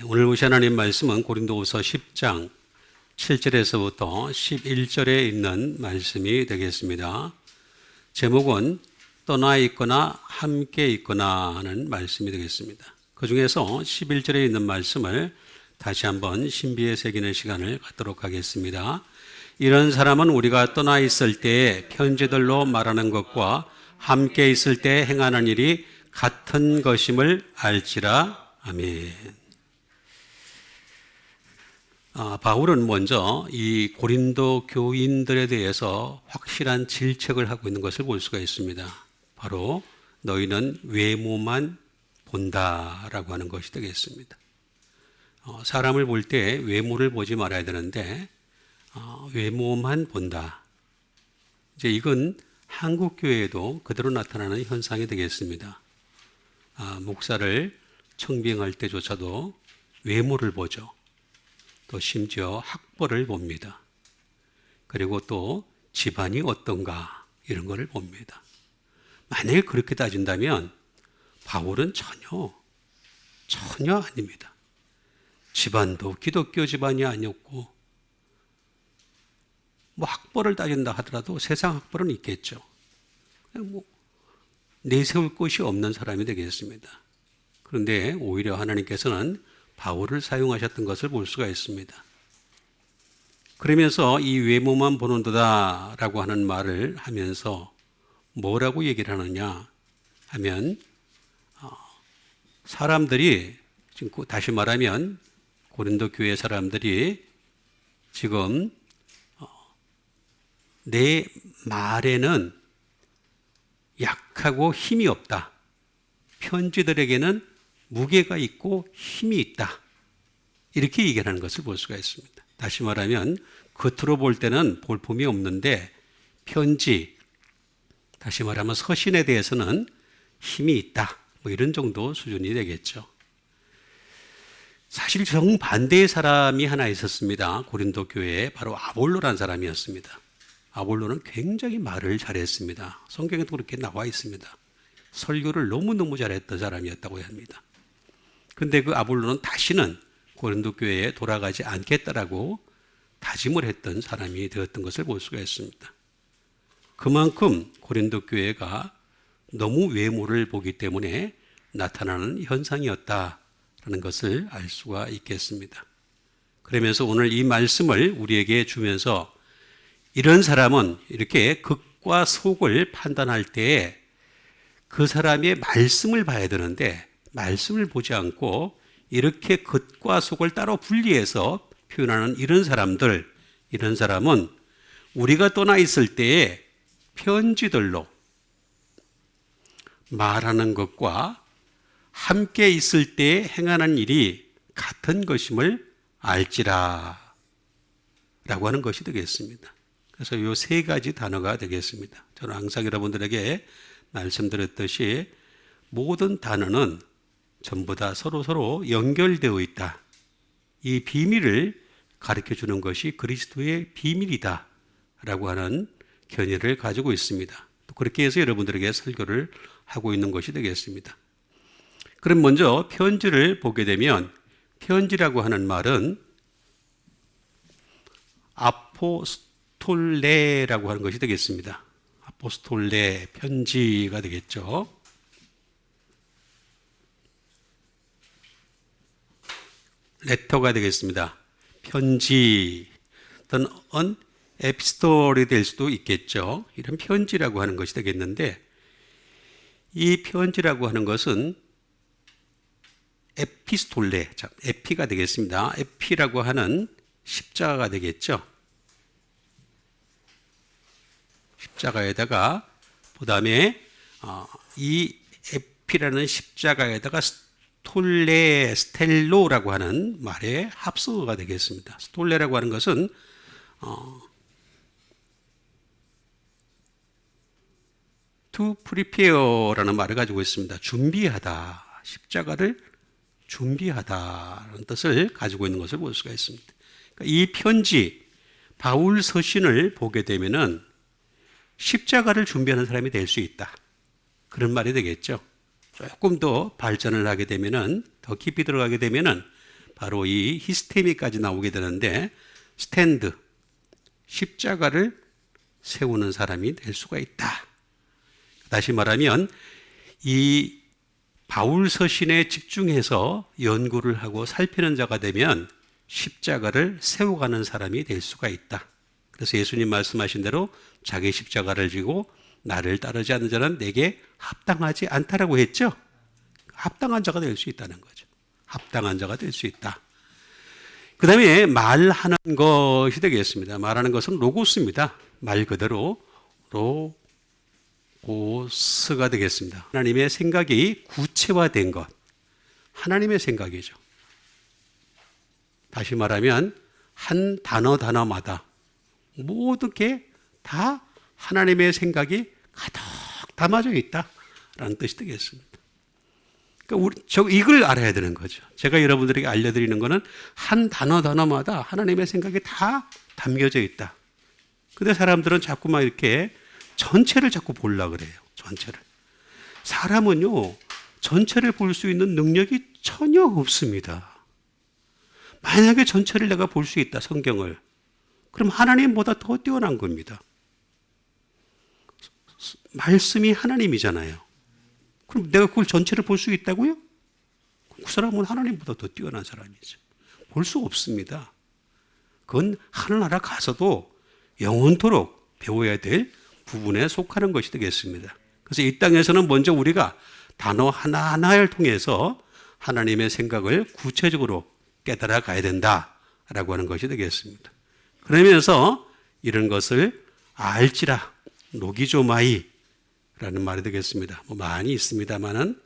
오늘 보실 하나님 말씀은 고린도후서 10장 7절에서부터 11절에 있는 말씀이 되겠습니다. 제목은 떠나 있거나 함께 있거나 하는 말씀이 되겠습니다. 그 중에서 11절에 있는 말씀을 다시 한번 신비에 새기는 시간을 갖도록 하겠습니다. 이런 사람은 우리가 떠나 있을 때에 편지들로 말하는 것과 함께 있을 때 행하는 일이 같은 것임을 알지라. 아멘. 바울은 먼저 이 고린도 교인들에 대해서 확실한 질책을 하고 있는 것을 볼 수가 있습니다. 바로 너희는 외모만 본다라고 하는 것이 되겠습니다. 사람을 볼 때 외모를 보지 말아야 되는데 외모만 본다. 이제 이건 한국 교회에도 그대로 나타나는 현상이 되겠습니다. 목사를 청빙할 때조차도 외모를 보죠. 또 심지어 학벌을 봅니다. 그리고 또 집안이 어떤가 이런 것을 봅니다. 만약에 그렇게 따진다면 바울은 전혀 아닙니다. 집안도 기독교 집안이 아니었고 학벌을 따진다 하더라도 세상 학벌은 있겠죠. 그냥 내세울 것이 없는 사람이 되겠습니다. 그런데 오히려 하나님께서는 바울을 사용하셨던 것을 볼 수가 있습니다. 그러면서 이 외모만 보는도다라고 하는 말을 하면서 뭐라고 얘기를 하느냐 하면 사람들이 지금 다시 말하면 고린도 교회 사람들이 지금 내 말에는 약하고 힘이 없다. 편지들에게는 무게가 있고 힘이 있다. 이렇게 얘기하는 것을 볼 수가 있습니다. 다시 말하면 겉으로 볼 때는 볼품이 없는데 편지, 다시 말하면 서신에 대해서는 힘이 있다. 이런 정도 수준이 되겠죠. 사실 정반대의 사람이 하나 있었습니다. 고린도 교회에 바로 아볼로라는 사람이었습니다. 아볼로는 굉장히 말을 잘했습니다. 성경에도 그렇게 나와 있습니다. 설교를 너무너무 잘했던 사람이었다고 합니다. 근데 그 아볼로는 다시는 고린도 교회에 돌아가지 않겠다라고 다짐을 했던 사람이 되었던 것을 볼 수가 있습니다. 그만큼 고린도 교회가 너무 외모를 보기 때문에 나타나는 현상이었다라는 것을 알 수가 있겠습니다. 그러면서 오늘 이 말씀을 우리에게 주면서 이런 사람은 이렇게 극과 속을 판단할 때에 그 사람의 말씀을 봐야 되는데 말씀을 보지 않고 이렇게 겉과 속을 따로 분리해서 표현하는 이런 사람은 우리가 떠나 있을 때에 편지들로 말하는 것과 함께 있을 때에 행하는 일이 같은 것임을 알지라 라고 하는 것이 되겠습니다. 그래서 이 세 가지 단어가 되겠습니다. 저는 항상 여러분들에게 말씀드렸듯이 모든 단어는 전부 다 서로 연결되어 있다. 이 비밀을 가르쳐 주는 것이 그리스도의 비밀이다 라고 하는 견해를 가지고 있습니다. 또 그렇게 해서 여러분들에게 설교를 하고 있는 것이 되겠습니다. 그럼 먼저 편지를 보게 되면 편지라고 하는 말은 아포스톨레라고 하는 것이 되겠습니다. 아포스톨레, 편지가 되겠죠. 레터가 되겠습니다. 편지 또는 에피스톨이 될 수도 있겠죠. 이런 편지라고 하는 것이 되겠는데 이 편지라고 하는 것은 에피스톨레, 에피가 되겠습니다. 에피라고 하는 십자가가 되겠죠. 십자가에다가 그다음에 이 에피라는 십자가에다가 스텔로라고 하는 말의 합성어가 되겠습니다. 스톨레라고 하는 것은 to prepare라는 말을 가지고 있습니다. 준비하다, 십자가를 준비하다라는 뜻을 가지고 있는 것을 볼 수가 있습니다. 그러니까 이 편지, 바울 서신을 보게 되면은 십자가를 준비하는 사람이 될 수 있다. 그런 말이 되겠죠. 조금 더 발전을 하게 되면은, 더 깊이 들어가게 되면은 바로 이 히스테미까지 나오게 되는데, 스탠드, 십자가를 세우는 사람이 될 수가 있다. 다시 말하면 이 바울 서신에 집중해서 연구를 하고 살피는 자가 되면 십자가를 세워가는 사람이 될 수가 있다. 그래서 예수님 말씀하신 대로 자기 십자가를 지고 나를 따르지 않는 자는 내게 합당하지 않다라고 했죠. 합당한 자가 될 수 있다는 거죠. 합당한 자가 될 수 있다. 그 다음에 말하는 것이 되겠습니다. 말하는 것은 로고스입니다. 말 그대로 로고스가 되겠습니다. 하나님의 생각이 구체화된 것. 하나님의 생각이죠. 다시 말하면 한 단어마다 모든 게 다 하나님의 생각이 가득 담아져 있다라는 뜻이 되겠습니다. 그러니까 이걸 알아야 되는 거죠. 제가 여러분들에게 알려드리는 것은 한 단어마다 하나님의 생각이 다 담겨져 있다. 근데 사람들은 자꾸만 이렇게 전체를 자꾸 보려고 그래요. 전체를. 사람은요, 전체를 볼 수 있는 능력이 전혀 없습니다. 만약에 전체를 내가 볼 수 있다, 성경을. 그럼 하나님보다 더 뛰어난 겁니다. 말씀이 하나님이잖아요. 그럼 내가 그걸 전체를 볼 수 있다고요? 그 사람은 하나님보다 더 뛰어난 사람이죠. 볼 수 없습니다. 그건 하늘나라 가서도 영원토록 배워야 될 부분에 속하는 것이 되겠습니다. 그래서 이 땅에서는 먼저 우리가 단어 하나하나를 통해서 하나님의 생각을 구체적으로 깨달아 가야 된다라고 하는 것이 되겠습니다. 그러면서 이런 것을 알지라 노기조마이라는 말이 되겠습니다. 뭐 많이 있습니다만은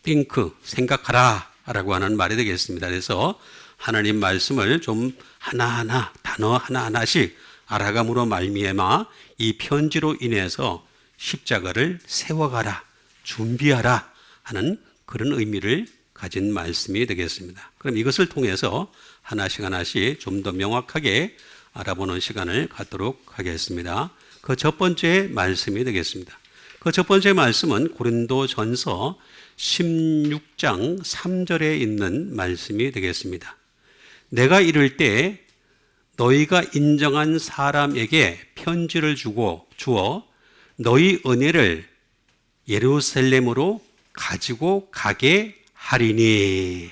think 생각하라 라고 하는 말이 되겠습니다. 그래서 하나님 말씀을 좀 하나하나 단어 하나하나씩 알아감으로 말미암아 이 편지로 인해서 십자가를 세워가라 준비하라 하는 그런 의미를 가진 말씀이 되겠습니다. 그럼 이것을 통해서 하나씩 좀 더 명확하게 알아보는 시간을 갖도록 하겠습니다. 그 첫 번째 말씀이 되겠습니다. 그 첫 번째 말씀은 고린도전서 16장 3절에 있는 말씀이 되겠습니다. 내가 이를 때 너희가 인정한 사람에게 편지를 주어 너희 은혜를 예루살렘으로 가지고 가게 하리니.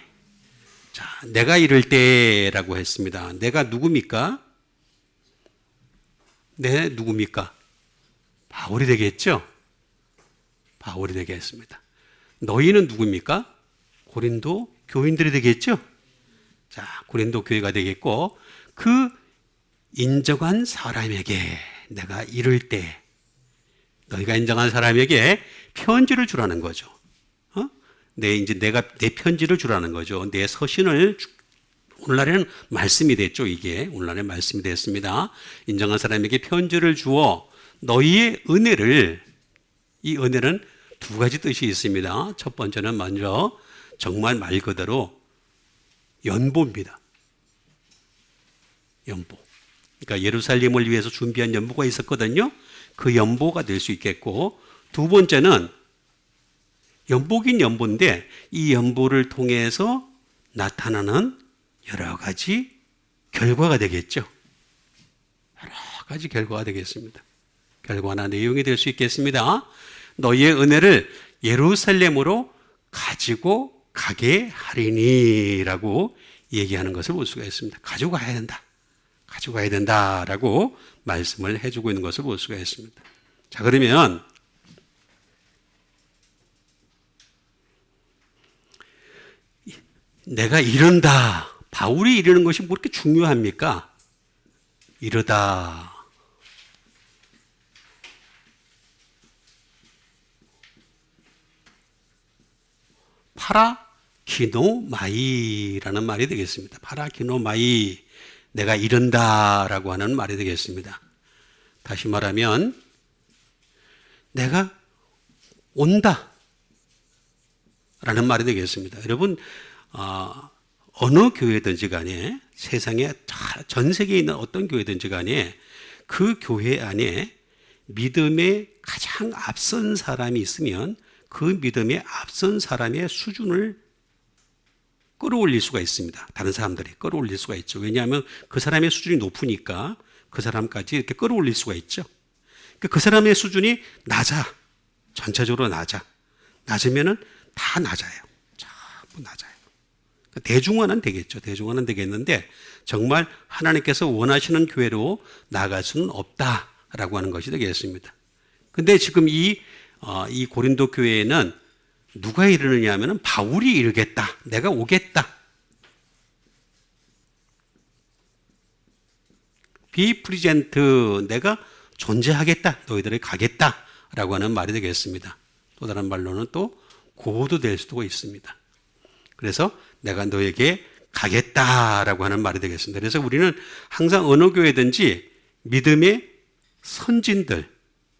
자, 내가 이럴 때라고 했습니다. 내가 누굽니까? 네, 누굽니까? 바울이 되겠죠? 바울이 되겠습니다. 너희는 누굽니까? 고린도 교인들이 되겠죠? 자, 고린도 교회가 되겠고, 그 인정한 사람에게 내가 이럴 때, 너희가 인정한 사람에게 편지를 주라는 거죠. 내가 내 편지를 주라는 거죠. 내 서신을 오늘날에는 말씀이 됐죠. 이게 오늘날에 말씀이 됐습니다. 인정한 사람에게 편지를 주어 너희의 은혜를, 이 은혜는 두 가지 뜻이 있습니다. 첫 번째는 먼저 정말 말 그대로 연보입니다. 연보. 그러니까 예루살렘을 위해서 준비한 연보가 있었거든요. 그 연보가 될 수 있겠고, 두 번째는 연보긴 연보인데 이 연보를 통해서 나타나는 여러 가지 결과가 되겠죠. 여러 가지 결과가 되겠습니다. 결과나 내용이 될 수 있겠습니다. 너희의 은혜를 예루살렘으로 가지고 가게 하리니라고 얘기하는 것을 볼 수가 있습니다. 가지고 가야 된다. 가지고 가야 된다라고 말씀을 해주고 있는 것을 볼 수가 있습니다. 자, 그러면 내가 이른다. 바울이 이르는 것이 뭐 그렇게 중요합니까? 이르다. 파라키노마이라는 말이 되겠습니다. 파라키노마이. 내가 이른다라고 하는 말이 되겠습니다. 다시 말하면 내가 온다 라는 말이 되겠습니다. 여러분, 어느 교회든지 간에, 세상에 전 세계에 있는 어떤 교회든지 간에 그 교회 안에 믿음에 가장 앞선 사람이 있으면 그 믿음에 앞선 사람의 수준을 끌어올릴 수가 있습니다. 다른 사람들이 끌어올릴 수가 있죠. 왜냐하면 그 사람의 수준이 높으니까 그 사람까지 이렇게 끌어올릴 수가 있죠. 그 사람의 수준이 낮아. 전체적으로 낮아. 낮으면은 다 낮아요. 전부 낮아요. 대중화는 되겠죠. 대중화는 되겠는데 정말 하나님께서 원하시는 교회로 나아갈 수는 없다라고 하는 것이 되겠습니다. 근데 지금 이 고린도 교회에는 누가 이르느냐 하면은 바울이 이르겠다. 내가 오겠다. be present. 내가 존재하겠다. 너희들이 가겠다라고 하는 말이 되겠습니다. 또 다른 말로는 또 고도 될 수도 있습니다. 그래서 내가 너에게 가겠다라고 하는 말이 되겠습니다. 그래서 우리는 항상 어느 교회든지 믿음의 선진들,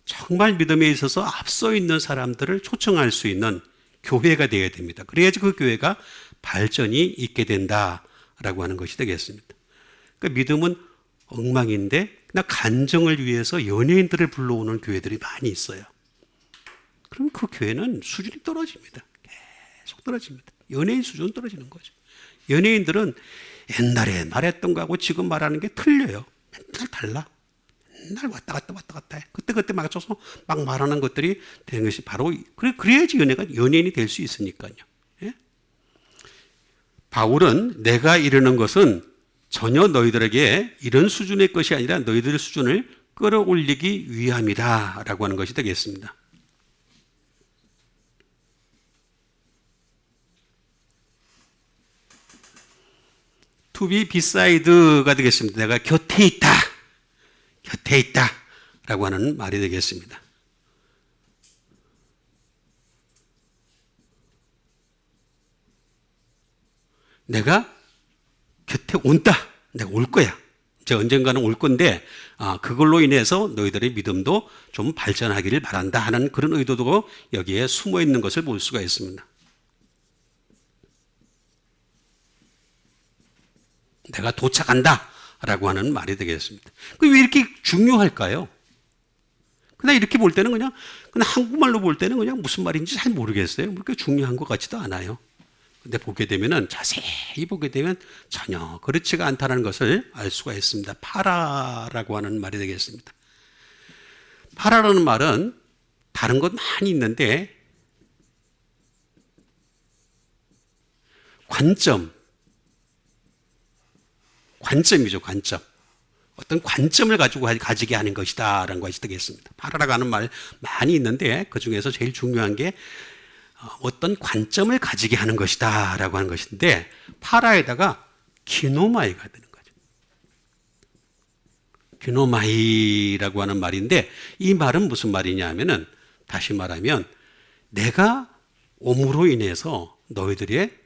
정말 믿음에 있어서 앞서 있는 사람들을 초청할 수 있는 교회가 되어야 됩니다. 그래야지 그 교회가 발전이 있게 된다라고 하는 것이 되겠습니다. 그러니까 믿음은 엉망인데 그냥 간증을 위해서 연예인들을 불러오는 교회들이 많이 있어요. 그럼 그 교회는 수준이 떨어집니다. 계속 떨어집니다. 연예인 수준은 떨어지는 거죠. 연예인들은 옛날에 말했던 거하고 지금 말하는 게 틀려요. 맨날 달라. 맨날 왔다 갔다 해. 그때 맞춰서 막 말하는 것들이 되는 것이 바로 그래야지 연예인이 될 수 있으니까요. 예? 바울은 내가 이르는 것은 전혀 너희들에게 이런 수준의 것이 아니라 너희들의 수준을 끌어올리기 위함이다 라고 하는 것이 되겠습니다. to be beside가 되겠습니다. 내가 곁에 있다. 곁에 있다. 라고 하는 말이 되겠습니다. 내가 곁에 온다. 내가 올 거야. 이제 언젠가는 올 건데 그걸로 인해서 너희들의 믿음도 좀 발전하기를 바란다 하는 그런 의도도 여기에 숨어 있는 것을 볼 수가 있습니다. 내가 도착한다 라고 하는 말이 되겠습니다. 왜 이렇게 중요할까요? 그냥 이렇게 볼 때는 그냥 한국말로 볼 때는 그냥 무슨 말인지 잘 모르겠어요. 그렇게 중요한 것 같지도 않아요. 근데 보게 되면은 자세히 보게 되면 전혀 그렇지가 않다는 것을 알 수가 있습니다. 파라라고 하는 말이 되겠습니다. 파라라는 말은 다른 것 많이 있는데 관점이죠, 관점. 어떤 관점을 가지고 가지게 하는 것이다 라는 것이 되겠습니다. 파라라고 하는 말 많이 있는데 그 중에서 제일 중요한 게 어떤 관점을 가지게 하는 것이다 라고 하는 것인데 파라에다가 기노마이가 되는 거죠. 기노마이라고 하는 말인데 이 말은 무슨 말이냐 하면은 다시 말하면 내가 옴으로 인해서 너희들의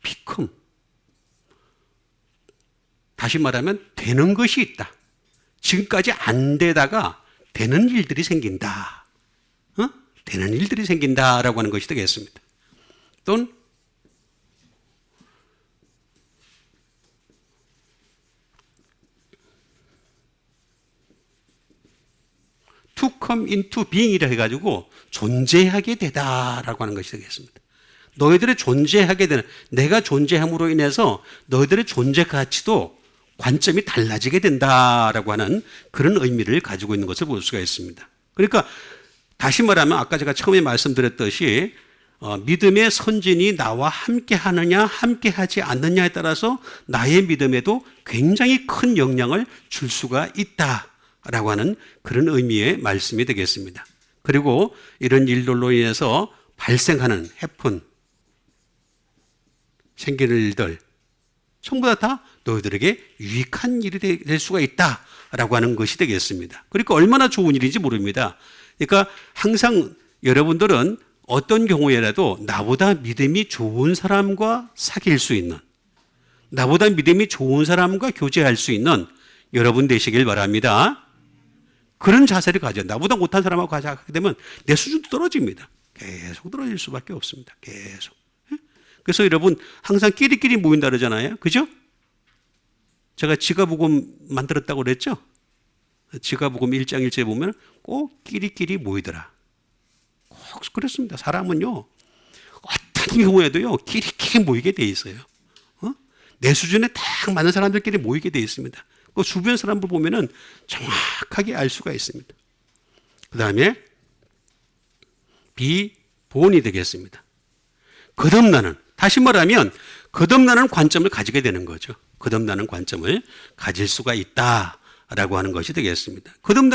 피큼 다시 말하면 되는 것이 있다. 지금까지 안 되다가 되는 일들이 생긴다. 되는 일들이 생긴다라고 하는 것이 되겠습니다. 또는 to come into being이라 해가지고 존재하게 되다라고 하는 것이 되겠습니다. 너희들의 존재하게 되는, 내가 존재함으로 인해서 너희들의 존재 가치도 관점이 달라지게 된다라고 하는 그런 의미를 가지고 있는 것을 볼 수가 있습니다. 그러니까 다시 말하면 아까 제가 처음에 말씀드렸듯이 믿음의 선진이 나와 함께 하느냐 함께 하지 않느냐에 따라서 나의 믿음에도 굉장히 큰 영향을 줄 수가 있다라고 하는 그런 의미의 말씀이 되겠습니다. 그리고 이런 일들로 인해서 발생하는 해픈 생기는 일들 전부 다 너희들에게 유익한 일이 될 수가 있다라고 하는 것이 되겠습니다. 그러니까 얼마나 좋은 일인지 모릅니다. 그러니까 항상 여러분들은 어떤 경우에라도 나보다 믿음이 좋은 사람과 사귈 수 있는, 나보다 믿음이 좋은 사람과 교제할 수 있는 여러분 되시길 바랍니다. 그런 자세를 가져. 나보다 못한 사람하고 가게 되면 내 수준도 떨어집니다. 계속 떨어질 수밖에 없습니다. 계속. 그래서 여러분 항상 끼리끼리 모인다 그러잖아요. 그죠? 제가 지가복음 만들었다고 그랬죠? 지가복음 1장 1절에 보면 꼭 끼리끼리 모이더라. 꼭 그렇습니다. 사람은요, 어떤 경우에도요, 끼리끼리 모이게 돼 있어요. 내 수준에 딱 맞는 사람들끼리 모이게 돼 있습니다. 그 주변 사람들 보면은 정확하게 알 수가 있습니다. 그 다음에 비본이 되겠습니다. 거듭나는, 다시 말하면 거듭나는 관점을 가지게 되는 거죠. 거듭나는 관점을 가질 수가 있다라고 하는 것이 되겠습니다.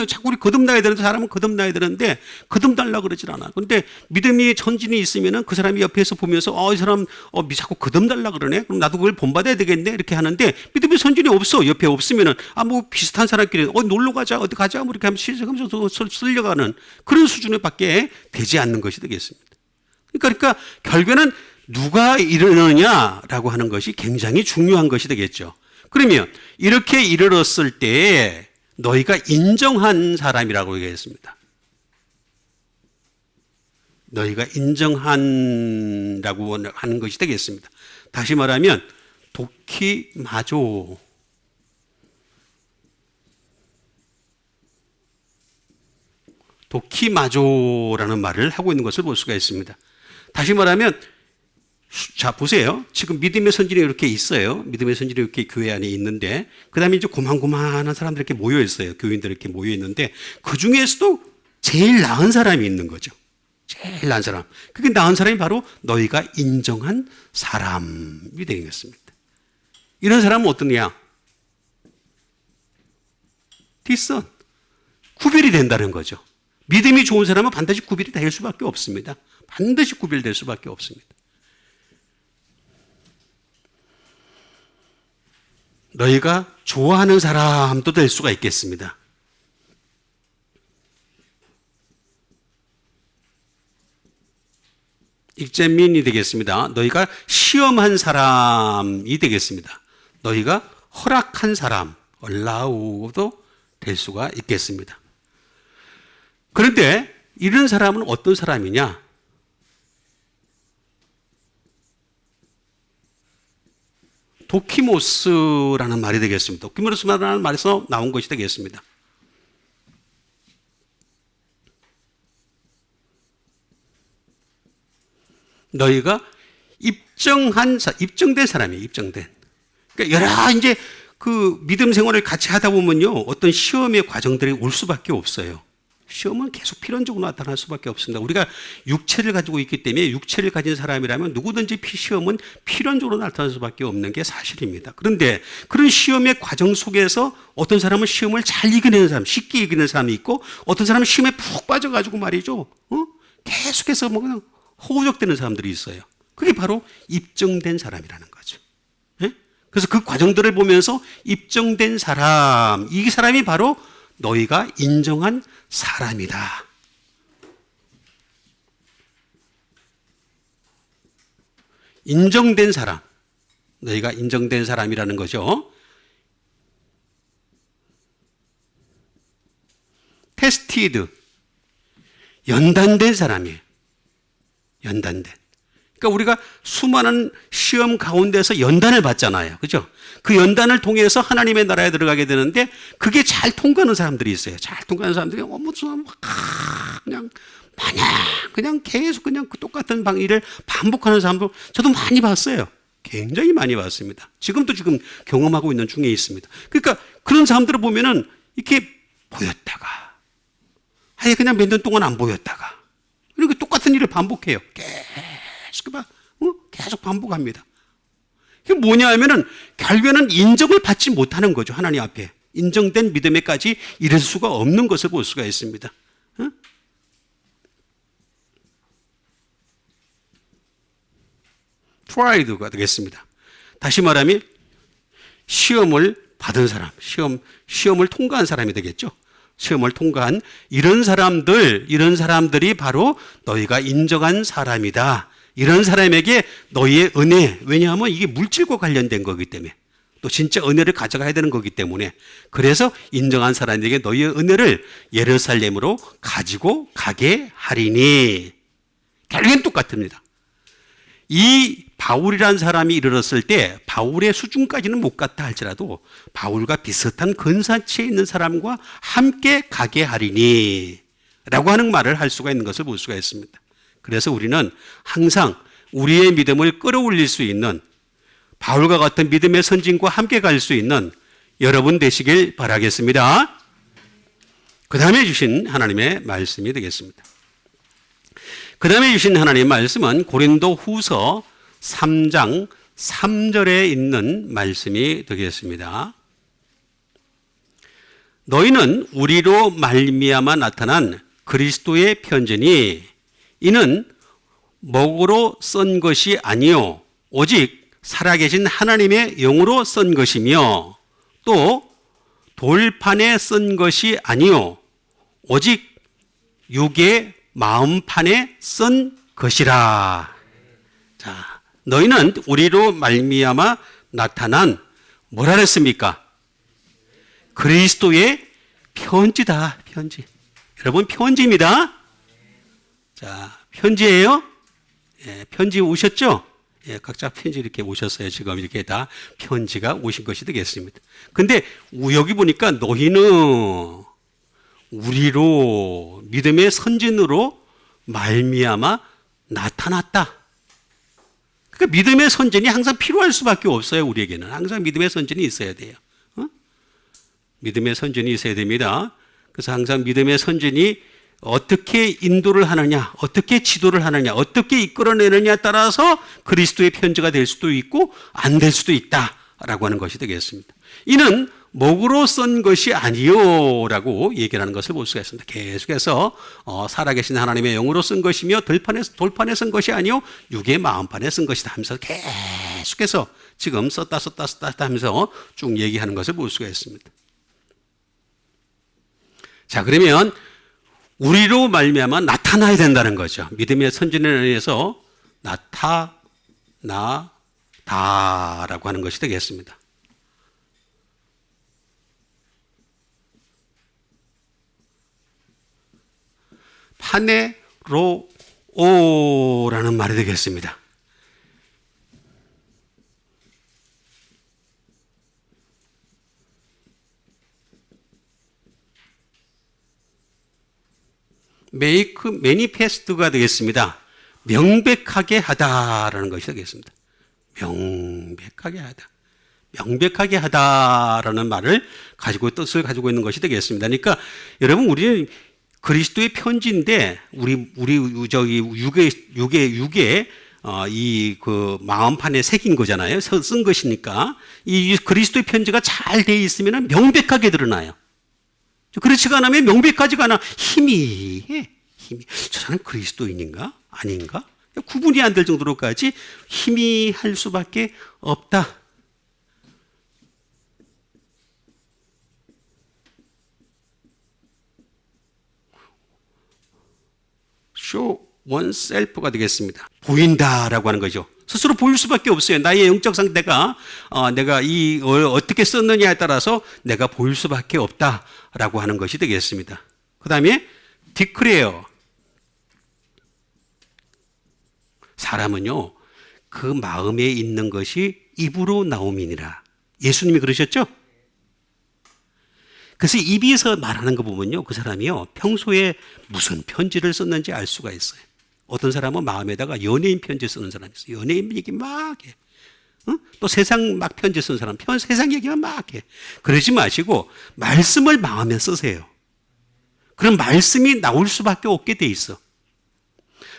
자꾸 우리 거듭나야 되는데, 사람은 거듭나야 되는데 거듭나려고 그러질 않아. 그런데 믿음이 전진이 있으면은 그 사람이 옆에서 보면서 이 사람 자꾸 거듭나려고 그러네. 그럼 나도 그걸 본받아야 되겠네. 이렇게 하는데 믿음의 선진이 없어. 옆에 없으면은 뭐 비슷한 사람끼리 놀러 가자, 어디 가자, 뭐 이렇게 하면 시작하면서 쓸려가는 그런 수준에밖에 되지 않는 것이 되겠습니다. 그러니까 결국에는 누가 이르느냐라고 하는 것이 굉장히 중요한 것이 되겠죠. 그러면 이렇게 이르렀을 때 너희가 인정한 사람이라고 얘기했습니다. 너희가 인정한다고 하는 것이 되겠습니다. 다시 말하면 도키마조, 도키마조라는 말을 하고 있는 것을 볼 수가 있습니다. 다시 말하면 자, 보세요. 지금 믿음의 선진이 이렇게 있어요. 믿음의 선진이 이렇게 교회 안에 있는데, 그 다음에 이제 고만고만한 사람들 이렇게 모여 있어요. 교인들 이렇게 모여 있는데, 그 중에서도 제일 나은 사람이 있는 거죠. 제일 나은 사람. 그게 나은 사람이 바로 너희가 인정한 사람이 되겠습니다. 이런 사람은 어떠냐? 뒷선. 구별이 된다는 거죠. 믿음이 좋은 사람은 반드시 구별이 될 수밖에 없습니다. 반드시 구별될 수밖에 없습니다. 너희가 좋아하는 사람도 될 수가 있겠습니다. 익제민이 되겠습니다. 너희가 시험한 사람이 되겠습니다. 너희가 허락한 사람, allow,도 될 수가 있겠습니다. 그런데 이런 사람은 어떤 사람이냐? 도키모스라는 말이 되겠습니다. 도키모스라는 말에서 나온 것이 되겠습니다. 너희가 입증된 사람이에요. 입증된. 그러니까 여러 이제 그 믿음 생활을 같이 하다 보면요, 어떤 시험의 과정들이 올 수밖에 없어요. 시험은 계속 필연적으로 나타날 수밖에 없습니다. 우리가 육체를 가지고 있기 때문에 육체를 가진 사람이라면 누구든지 시험은 필연적으로 나타날 수밖에 없는 게 사실입니다. 그런데 그런 시험의 과정 속에서 어떤 사람은 시험을 잘 이겨내는 사람, 쉽게 이겨내는 사람이 있고, 어떤 사람은 시험에 푹 빠져가지고 말이죠, 계속해서 뭐 그냥 허우적대는 사람들이 있어요. 그게 바로 입증된 사람이라는 거죠. 예? 그래서 그 과정들을 보면서 입증된 사람, 이 사람이 바로 너희가 인정한 사람이다. 인정된 사람, 너희가 인정된 사람이라는 거죠. 테스티드, 연단된 사람이에요. 연단된. 그러니까 우리가 수많은 시험 가운데서 연단을 받잖아요. 그죠? 그 연단을 통해서 하나님의 나라에 들어가게 되는데, 그게 잘 통과하는 사람들이 있어요. 잘 통과하는 사람들이 그냥 마냥 그냥 계속 그냥 그 똑같은 일을 반복하는 사람도 저도 많이 봤어요. 굉장히 많이 봤습니다. 지금 경험하고 있는 중에 있습니다. 그러니까 그런 사람들을 보면은 이렇게 보였다가 아예 그냥 몇 년 동안 안 보였다가 이렇게 똑같은 일을 반복해요. 계속 반복합니다. 이게 뭐냐 하면은 결국에는 인정을 받지 못하는 거죠. 하나님 앞에. 인정된 믿음에까지 이를 수가 없는 것을 볼 수가 있습니다. 트라이드가 되겠습니다. 다시 말하면 시험을 받은 사람, 시험을 통과한 사람이 되겠죠. 시험을 통과한 이런 사람들이 바로 너희가 인정한 사람이다. 이런 사람에게 너희의 은혜, 왜냐하면 이게 물질과 관련된 거기 때문에, 또 진짜 은혜를 가져가야 되는 거기 때문에, 그래서 인정한 사람에게 너희의 은혜를 예루살렘으로 가지고 가게 하리니. 결국엔 똑같습니다. 이 바울이라는 사람이 이르렀을 때 바울의 수준까지는 못 갔다 할지라도 바울과 비슷한 근사치에 있는 사람과 함께 가게 하리니 라고 하는 말을 할 수가 있는 것을 볼 수가 있습니다. 그래서 우리는 항상 우리의 믿음을 끌어올릴 수 있는 바울과 같은 믿음의 선진과 함께 갈 수 있는 여러분 되시길 바라겠습니다. 그 다음에 주신 하나님의 말씀이 되겠습니다. 그 다음에 주신 하나님의 말씀은 고린도 후서 3장 3절에 있는 말씀이 되겠습니다. 너희는 우리로 말미암아 나타난 그리스도의 편지니 이는 먹으로 쓴 것이 아니요 오직 살아계신 하나님의 영으로 쓴 것이며 또 돌판에 쓴 것이 아니요 오직 육의 마음판에 쓴 것이라. 자, 너희는 우리로 말미암아 나타난 뭐라 그랬습니까? 그리스도의 편지다. 편지. 여러분 편지입니다. 자, 편지예요. 예, 편지 오셨죠? 예, 각자 편지 이렇게 오셨어요. 지금 이렇게 다 편지가 오신 것이 되겠습니다. 근데 여기 보니까 너희는 우리로 믿음의 선진으로 말미암아 나타났다. 그러니까 믿음의 선진이 항상 필요할 수밖에 없어요. 우리에게는 항상 믿음의 선진이 있어야 돼요. 믿음의 선진이 있어야 됩니다. 그래서 항상 믿음의 선진이 어떻게 인도를 하느냐, 어떻게 지도를 하느냐, 어떻게 이끌어내느냐에 따라서 그리스도의 편지가 될 수도 있고 안 될 수도 있다라고 하는 것이 되겠습니다. 이는 목으로 쓴 것이 아니요 라고 얘기를 하는 것을 볼 수가 있습니다. 계속해서 살아계신 하나님의 영으로 쓴 것이며 돌판에 쓴 것이 아니요 육의 마음판에 쓴 것이다 하면서 계속해서 지금 썼다 하면서 쭉 얘기하는 것을 볼 수가 있습니다. 자, 그러면 우리로 말미암아 나타나야 된다는 거죠. 믿음의 선진에 의해서 나타나다라고 하는 것이 되겠습니다. 파네로오라는 말이 되겠습니다. 메이크 매니페스트가 되겠습니다. 명백하게 하다라는 것이 되겠습니다. 명백하게 하다. 명백하게 하다라는 말을 뜻을 가지고 있는 것이 되겠습니다. 그러니까 여러분 우리는 그리스도의 편지인데 우리 저기 육의 이 그 마음판에 새긴 거잖아요. 쓴 것이니까 이 그리스도의 편지가 잘 돼 있으면 명백하게 드러나요. 그렇지가 않으면 명백하지가 않아. 희미해. 저 사람 그리스도인인가? 아닌가? 구분이 안 될 정도로까지 희미할 수밖에 없다. show oneself가 되겠습니다. 보인다라고 하는 거죠. 스스로 보일 수밖에 없어요. 나의 영적 상태가 내가 어떻게 썼느냐에 따라서 내가 보일 수밖에 없다라고 하는 것이 되겠습니다. 그 다음에 declare. 사람은요 그 마음에 있는 것이 입으로 나옴이니라. 예수님이 그러셨죠? 그래서 입에서 말하는 거 보면요 그 사람이요 평소에 무슨 편지를 썼는지 알 수가 있어요. 어떤 사람은 마음에다가 연예인 편지 쓰는 사람이 있어요. 연예인 얘기 막 해. 또 세상 막 편지 쓰는 사람 세상 얘기만 막 해. 그러지 마시고 말씀을 마음에 쓰세요. 그럼 말씀이 나올 수밖에 없게 돼 있어.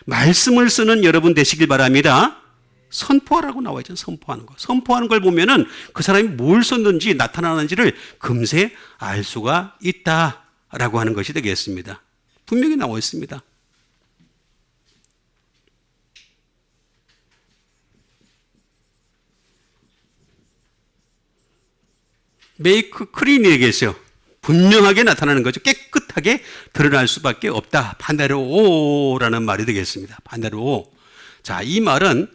말씀을 쓰는 여러분 되시길 바랍니다. 선포하라고 나와 있잖아요. 선포하는 거. 선포하는 걸 보면은 그 사람이 뭘 썼는지 나타나는지를 금세 알 수가 있다라고 하는 것이 되겠습니다. 분명히 나와 있습니다. 메이크 클린이 되겠어요. 분명하게 나타나는 거죠. 깨끗하게 드러날 수밖에 없다. 파네로오라는 말이 되겠습니다. 파네로오. 자, 이 말은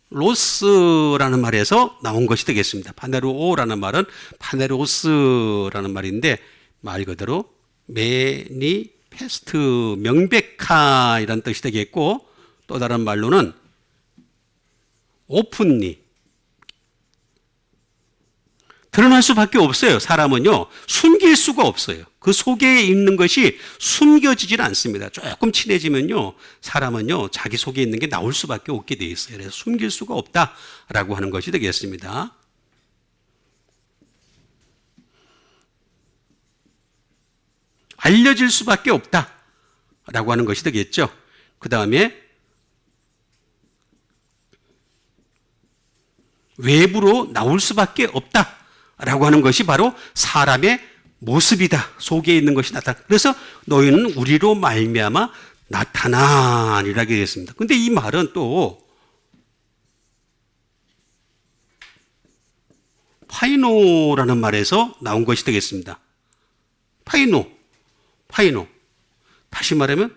파네로스라는 말에서 나온 것이 되겠습니다. 파네로오라는 말은 파네로스라는 말인데 말 그대로 매니페스트 명백한 뜻이 되겠고 또 다른 말로는 오픈리 드러날 수밖에 없어요. 사람은요, 숨길 수가 없어요. 그 속에 있는 것이 숨겨지질 않습니다. 조금 친해지면요, 사람은요, 자기 속에 있는 게 나올 수밖에 없게 돼 있어요. 그래서 숨길 수가 없다라고 하는 것이 되겠습니다. 알려질 수밖에 없다라고 하는 것이 되겠죠. 그 다음에 외부로 나올 수밖에 없다라고 하는 것이 바로 사람의 모습이다. 속에 있는 것이 나타나. 그래서 너희는 우리로 말미암아 나타나니라 되겠습니다. 근데 이 말은 또 파이노라는 말에서 나온 것이 되겠습니다. 파이노. 다시 말하면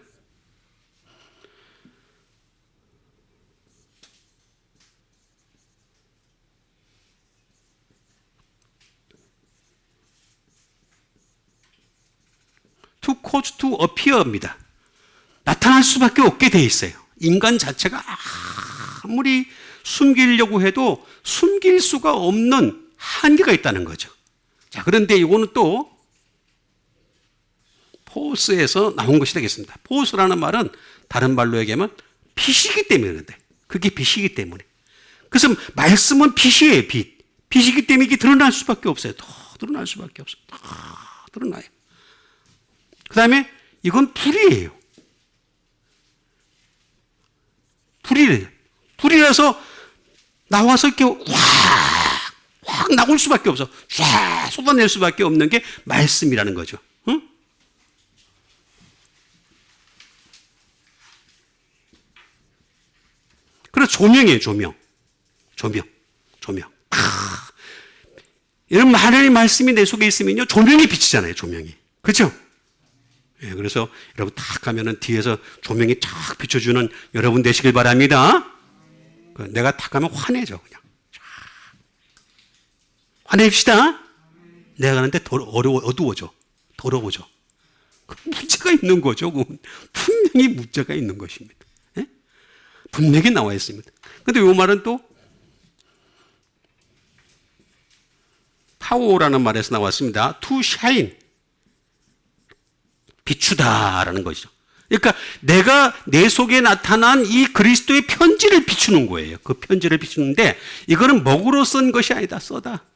to cause to appear입니다. 나타날 수밖에 없게 돼 있어요. 인간 자체가 아무리 숨기려고 해도 숨길 수가 없는 한계가 있다는 거죠. 자, 그런데 이거는 또 포스에서 나온 것이 되겠습니다. 포스라는 말은 다른 말로 얘기하면 빛이기 때문에 그런데 그게 빛이기 때문에. 그래서 말씀은 빛이에요. 빛이기 때문에 이게 드러날 수밖에 없어요. 더 드러날 수밖에 없어요. 더 드러나요. 그 다음에 이건 불이에요. 불이라서 나와서 이렇게 확 나올 수밖에 없어. 쫙 쏟아낼 수밖에 없는 게 말씀이라는 거죠. 응? 그래서 조명이에요, 조명. 여러분, 하나님의 말씀이 내 속에 있으면요, 조명이 비치잖아요, 조명이. 그렇죠? 예, 그래서 여러분 딱 가면은 뒤에서 조명이 쫙 비춰주는 여러분 되시길 바랍니다. 내가 딱 가면 환해져, 그냥. 환해집시다. 내가 가는데 어두워져. 더러워져. 문제가 있는 거죠. 분명히 문제가 있는 것입니다. 예? 분명히 나와 있습니다. 근데 이 말은 또 파워라는 말에서 나왔습니다. to shine. 비추다라는 것이죠. 그러니까 내가 내 속에 나타난 이 그리스도의 편지를 비추는 거예요. 그 편지를 비추는데 이거는 먹으로 쓴 것이 아니다. 써다.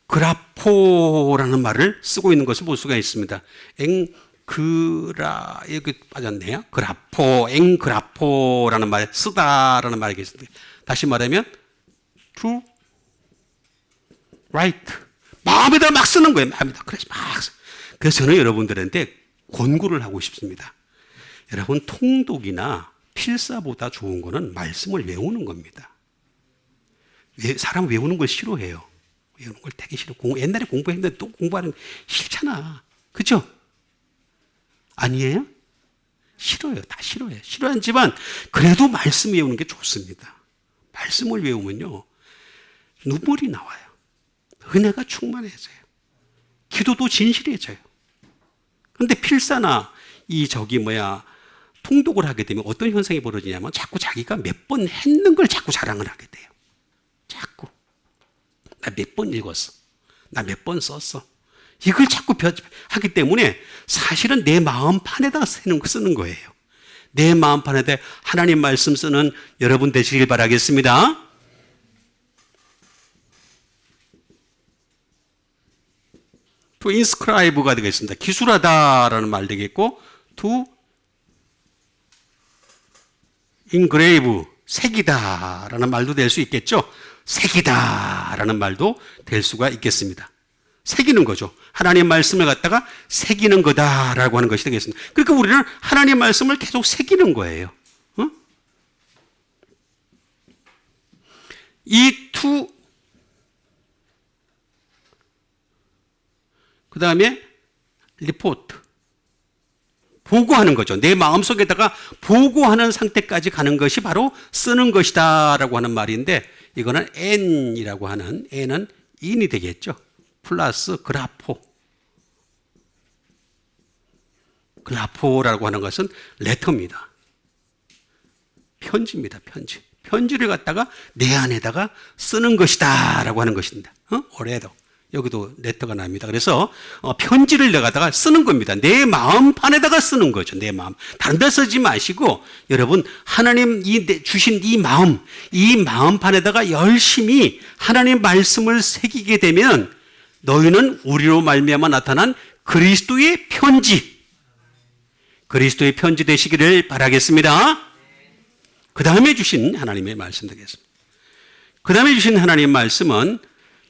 앵그라포라는 말을 쓰고 있는 것을 볼 수가 있습니다. 여기 빠졌네요. 앵그라포라는 말, 쓰다라는 말이 있습니다. 다시 말하면 to write. 마음에다 막 쓰는 거예요. 마음에다. 그래서 저는 여러분들한테 권고를 하고 싶습니다. 여러분, 통독이나 필사보다 좋은 거는 말씀을 외우는 겁니다. 사람 외우는 걸 싫어해요. 외우는 걸 되게 싫어. 옛날에 공부했는데 또 공부하는 거 싫잖아. 그죠? 아니에요? 싫어요. 다 싫어해요. 싫어하지만 그래도 말씀 외우는 게 좋습니다. 말씀을 외우면요, 눈물이 나와요. 은혜가 충만해져요. 기도도 진실해져요. 그런데 필사나 통독을 하게 되면 어떤 현상이 벌어지냐면 자꾸 자기가 몇 번 했는 걸 자꾸 자랑을 하게 돼요. 자꾸. 나 몇 번 읽었어. 나 몇 번 썼어. 이걸 자꾸 하기 때문에 사실은 내 마음판에다 쓰는 거예요. 내 마음판에다 하나님 말씀 쓰는 여러분 되시길 바라겠습니다. to inscribe가 되겠습니다. 기술하다라는 말 되겠고, to engrave, 새기다라는 말도 될 수 있겠죠. 새기다라는 말도 될 수가 있겠습니다. 새기는 거죠. 하나님 말씀을 갖다가 새기는 거다라고 하는 것이 되겠습니다. 그러니까 우리는 하나님 말씀을 계속 새기는 거예요. 이 to 그 다음에 리포트, 보고하는 거죠. 내 마음속에다가 보고하는 상태까지 가는 것이 바로 쓰는 것이다 라고 하는 말인데, 이거는 n이라고 하는, n은 in이 되겠죠. 플러스 그라포라고 하는 것은 레터입니다. 편지입니다. 편지. 편지를 갖다가 내 안에다가 쓰는 것이다 라고 하는 것입니다. 올해도 여기도 레터가 납니다. 그래서 편지를 내가다가 쓰는 겁니다. 내 마음판에다가 쓰는 거죠. 내 마음. 다른 데 쓰지 마시고 여러분 하나님 주신 이 마음판에다가 열심히 하나님 말씀을 새기게 되면 너희는 우리로 말미암아 나타난 그리스도의 편지 되시기를 바라겠습니다. 그 다음에 주신 하나님의 말씀 되겠습니다. 그 다음에 주신 하나님의 말씀은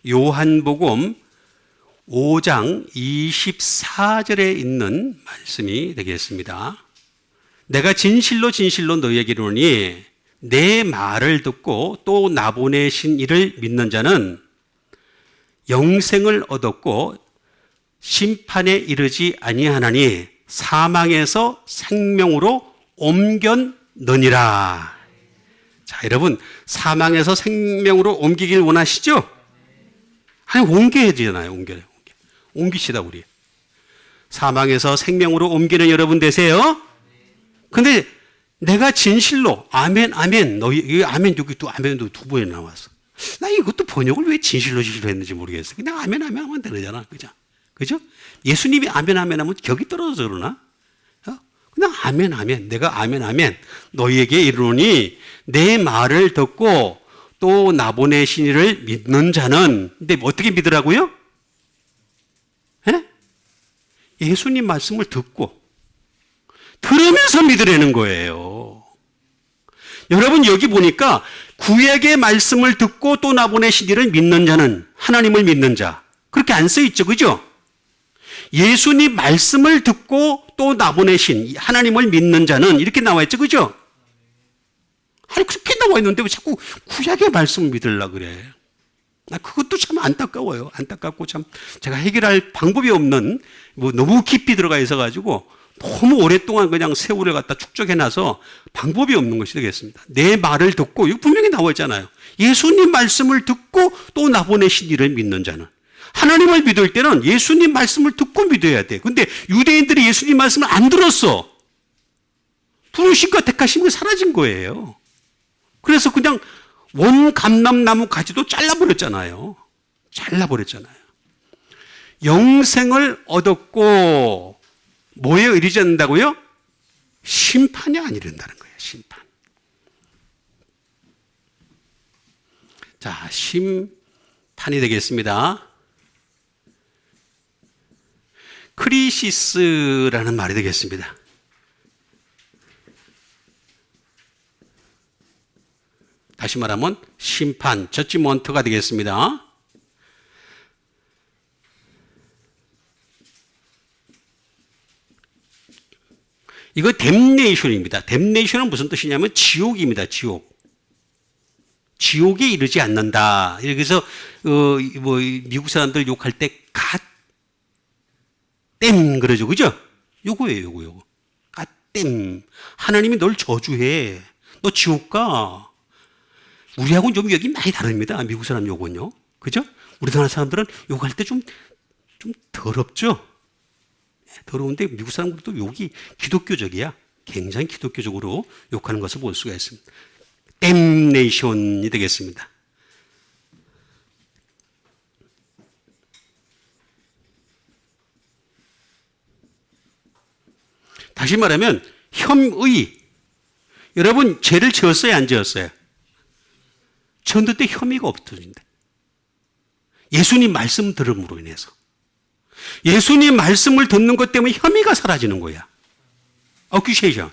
요한복음 5장 24절에 있는 말씀이 되겠습니다. 내가 진실로 너희에게 이르노니 내 말을 듣고 또 나보내신 이를 믿는 자는 영생을 얻었고 심판에 이르지 아니하나니 사망에서 생명으로 옮겼느니라. 자, 여러분 사망에서 생명으로 옮기길 원하시죠? 아니 옮겨야 되잖아요. 옮기시다 우리. 사망에서 생명으로 옮기는 여러분 되세요. 근데 내가 진실로 아멘 너희 아멘 여기 또 아멘도 두 번이나 나왔어. 나 이것도 번역을 왜 진실로 했는지 모르겠어. 그냥 아멘 하면 되잖아. 그죠? 예수님이 아멘 하면 격이 떨어져서 그러나? 그냥 아멘 내가 아멘 너희에게 이르노니 내 말을 듣고 또 나보내신 이를 믿는 자는 근데 어떻게 믿으라고요? 예수님 말씀을 듣고 들으면서 믿으라는 거예요. 여러분 여기 보니까 구약의 말씀을 듣고 또 나보내신 이를 믿는 자는 하나님을 믿는 자 그렇게 안 써 있죠. 그죠? 예수님 말씀을 듣고 또 나보내신 하나님을 믿는 자는 이렇게 나와 있죠. 그죠? 아니 그렇게 나와 있는데 왜 자꾸 구약의 말씀을 믿으려고 그래. 그것도 참 안타까워요. 안타깝고 참 제가 해결할 방법이 없는 너무 깊이 들어가 있어가지고 너무 오랫동안 그냥 세월을 갖다 축적해놔서 방법이 없는 것이 되겠습니다. 내 말을 듣고 이거 분명히 나와 있잖아요. 예수님 말씀을 듣고 또 나보내신 이를 믿는 자는 하나님을 믿을 때는 예수님 말씀을 듣고 믿어야 돼. 근데 유대인들이 예수님 말씀을 안 들었어. 부르심과 택하심이 사라진 거예요. 그래서 그냥 원 감람나무 가지도 잘라버렸잖아요. 영생을 얻었고 뭐에 이르지 않는다고요? 심판이 안 이른다는 거예요. 심판. 자, 심판이 되겠습니다. 크리시스라는 말이 되겠습니다. 다시 말하면 심판, 저지먼트가 되겠습니다. 이거 댐네이션입니다. 댐네이션은 무슨 뜻이냐면 지옥입니다. 지옥에 이르지 않는다. 그래서 미국 사람들 욕할 때 갓댐 그러죠. 그죠? 요거예요. 갓댐. 하나님이 널 저주해. 너 지옥 가. 우리하고는 좀 욕이 많이 다릅니다. 미국 사람 욕은요. 그죠? 우리나라 사람들은 욕할 때 좀 더럽죠? 더러운데 미국 사람들도 욕이 기독교적이야. 굉장히 기독교적으로 욕하는 것을 볼 수가 있습니다. 댐네이션이 되겠습니다. 다시 말하면 혐의. 여러분 죄를 지었어요? 안 지었어요? 지었는데 혐의가 없어진다. 예수님 말씀 들음으로 인해서. 예수님 말씀을 듣는 것 때문에 혐의가 사라지는 거야. 어큐쉐이션.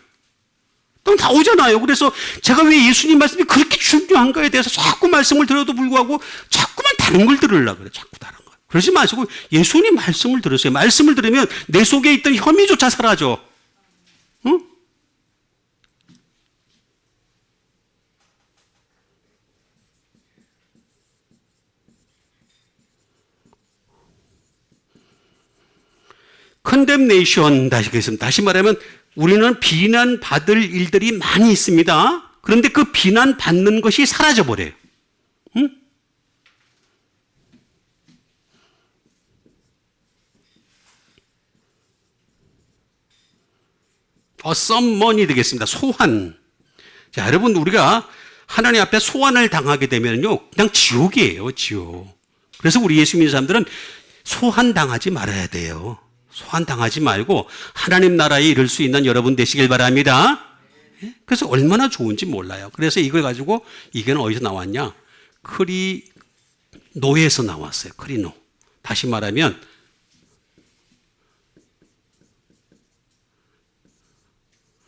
또 다 오잖아요. 그래서 제가 왜 예수님 말씀이 그렇게 중요한가에 대해서 자꾸 말씀을 들어도 불구하고 자꾸만 다른 걸 들으려고 그래. 자꾸 다른 거. 그러지 마시고 예수님 말씀을 들으세요. 말씀을 들으면 내 속에 있던 혐의조차 사라져. 응? 컨뎀네이션 다시 말하면 우리는 비난받을 일들이 많이 있습니다. 그런데 그 비난받는 것이 사라져버려요. 응? 썸머니 되겠습니다. 소환. 자, 여러분, 우리가 하나님 앞에 소환을 당하게 되면요, 그냥 지옥이에요, 지옥. 그래서 우리 예수 믿는 사람들은 소환당하지 말아야 돼요. 소환당하지 말고 하나님 나라에 이를 수 있는 여러분 되시길 바랍니다. 그래서 얼마나 좋은지 몰라요. 그래서 이걸 가지고 이게는 어디서 나왔냐? 크리노에서 나왔어요. 크리노. 다시 말하면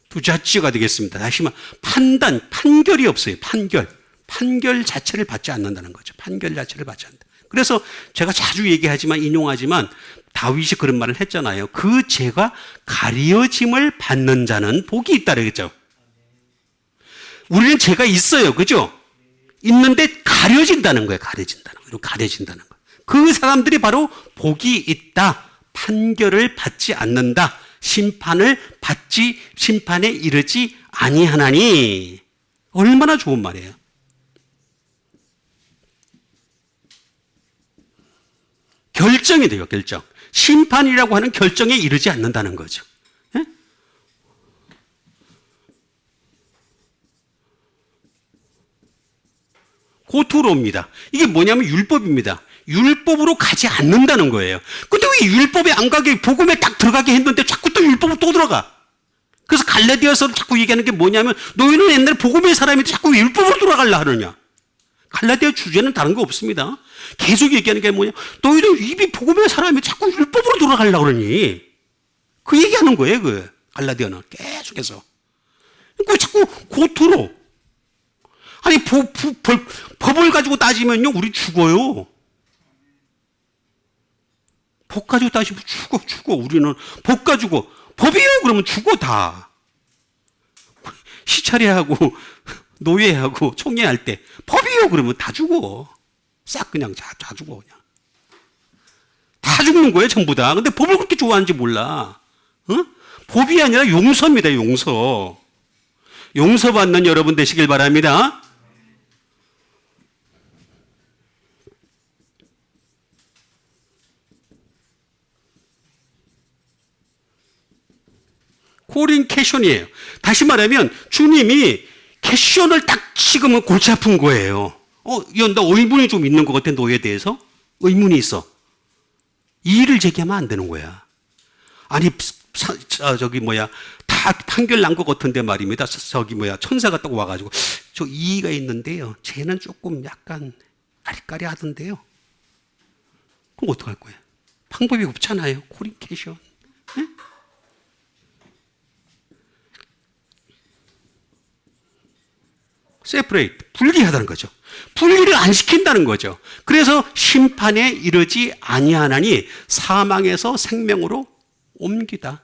투자치가 되겠습니다. 다시 말하면 판결이 없어요. 판결 자체를 받지 않는다는 거죠. 판결 자체를 받지 않는다. 그래서 제가 자주 얘기하지만 인용하지만 다윗이 그런 말을 했잖아요. 그 죄가 가려짐을 받는 자는 복이 있다 그랬죠. 우리는 죄가 있어요. 그죠? 있는데 가려진다는 거예요. 가려진다는 거예요. 가려진다는 거예요. 그 사람들이 바로 복이 있다. 판결을 받지 않는다. 심판에 이르지 아니하나니. 얼마나 좋은 말이에요. 결정이 돼요. 결정. 심판이라고 하는 결정에 이르지 않는다는 거죠. 예? 고토로 옵니다. 이게 뭐냐면 율법입니다. 율법으로 가지 않는다는 거예요. 근데 왜 율법에 안 가게 복음에 딱 들어가게 했는데 자꾸 또 율법으로 또 들어가? 그래서 갈라디아서를 자꾸 얘기하는 게 뭐냐면 너희는 옛날에 복음의 사람인데 자꾸 왜 율법으로 돌아가려 하느냐? 갈라디아 주제는 다른 거 없습니다. 계속 얘기하는 게 뭐냐? 너희들 입이 복음의 사람이 자꾸 율법으로 돌아가려고 그러니? 그 얘기하는 거예요, 그 갈라디아는 계속해서. 그 자꾸 고토로. 아니 법을 가지고 따지면요, 우리 죽어요. 법 가지고 따지면 죽어. 우리는 법 가지고 법이에요. 그러면 죽어 다. 시찰회하고 노예하고 총회할 때 법이요 그러면 다 죽어. 싹 그냥 다 죽어 그냥. 다 죽는 거예요 전부 다. 근데 법을 그렇게 좋아하는지 몰라. 법이 아니라 용서입니다. 용서. 용서받는 여러분 되시길 바랍니다. 코린 캐션이에요. 다시 말하면 주님이 캐션을 딱 찍으면 골치 아픈 거예요. 나 의문이 좀 있는 것 같아, 너에 대해서. 의문이 있어. 이의를 제기하면 안 되는 거야. 아니, 다 판결 난 것 같은데 말입니다. 천사가 딱 와가지고, 저 이의가 있는데요. 쟤는 조금 약간 아리까리 하던데요. 그럼 어떡할 거예요? 방법이 없잖아요. 코린 캐션. 네? 세퍼레이트, 분리하다는 거죠. 분리를 안 시킨다는 거죠. 그래서 심판에 이르지 아니하나니 사망에서 생명으로 옮기다.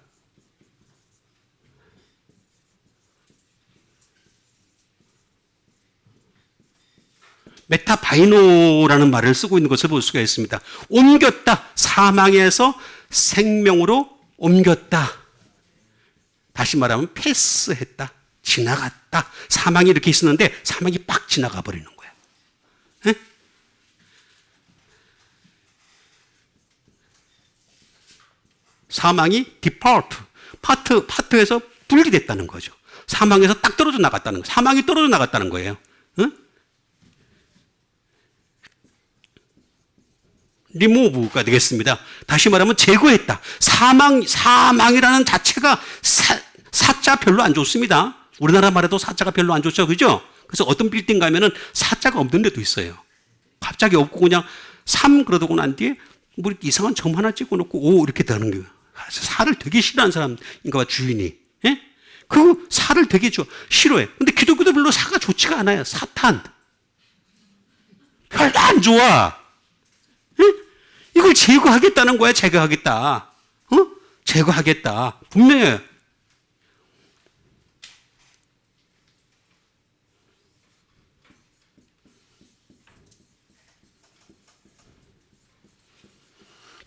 메타바이노라는 말을 쓰고 있는 것을 볼 수가 있습니다. 옮겼다. 사망에서 생명으로 옮겼다. 다시 말하면 패스했다. 지나갔다. 사망이 이렇게 있었는데 사망이 빡 지나가 버리는 거야. 네? 사망이 depart, 파트에서 분리됐다는 거죠. 사망에서 딱 떨어져 나갔다는 거예요. 사망이 떨어져 나갔다는 거예요. 응? 리모브가 되겠습니다. 다시 말하면 제거했다. 사망이라는 자체가 사자 별로 안 좋습니다. 우리나라 말에도 사자가 별로 안 좋죠. 그죠? 그래서 어떤 빌딩 가면은 사자가 없는 데도 있어요. 갑자기 없고 그냥 3 그러고 난 뒤에 뭐 이상한 점 하나 찍어놓고 5 이렇게 되는 거예요. 사를 되게 싫어하는 사람인가 봐, 주인이. 예? 그 사를 되게 싫어해. 근데 기독교도 별로 사가 좋지가 않아요. 사탄. 별로 안 좋아. 예? 이걸 제거하겠다는 거야. 제거하겠다. 제거하겠다. 분명해요.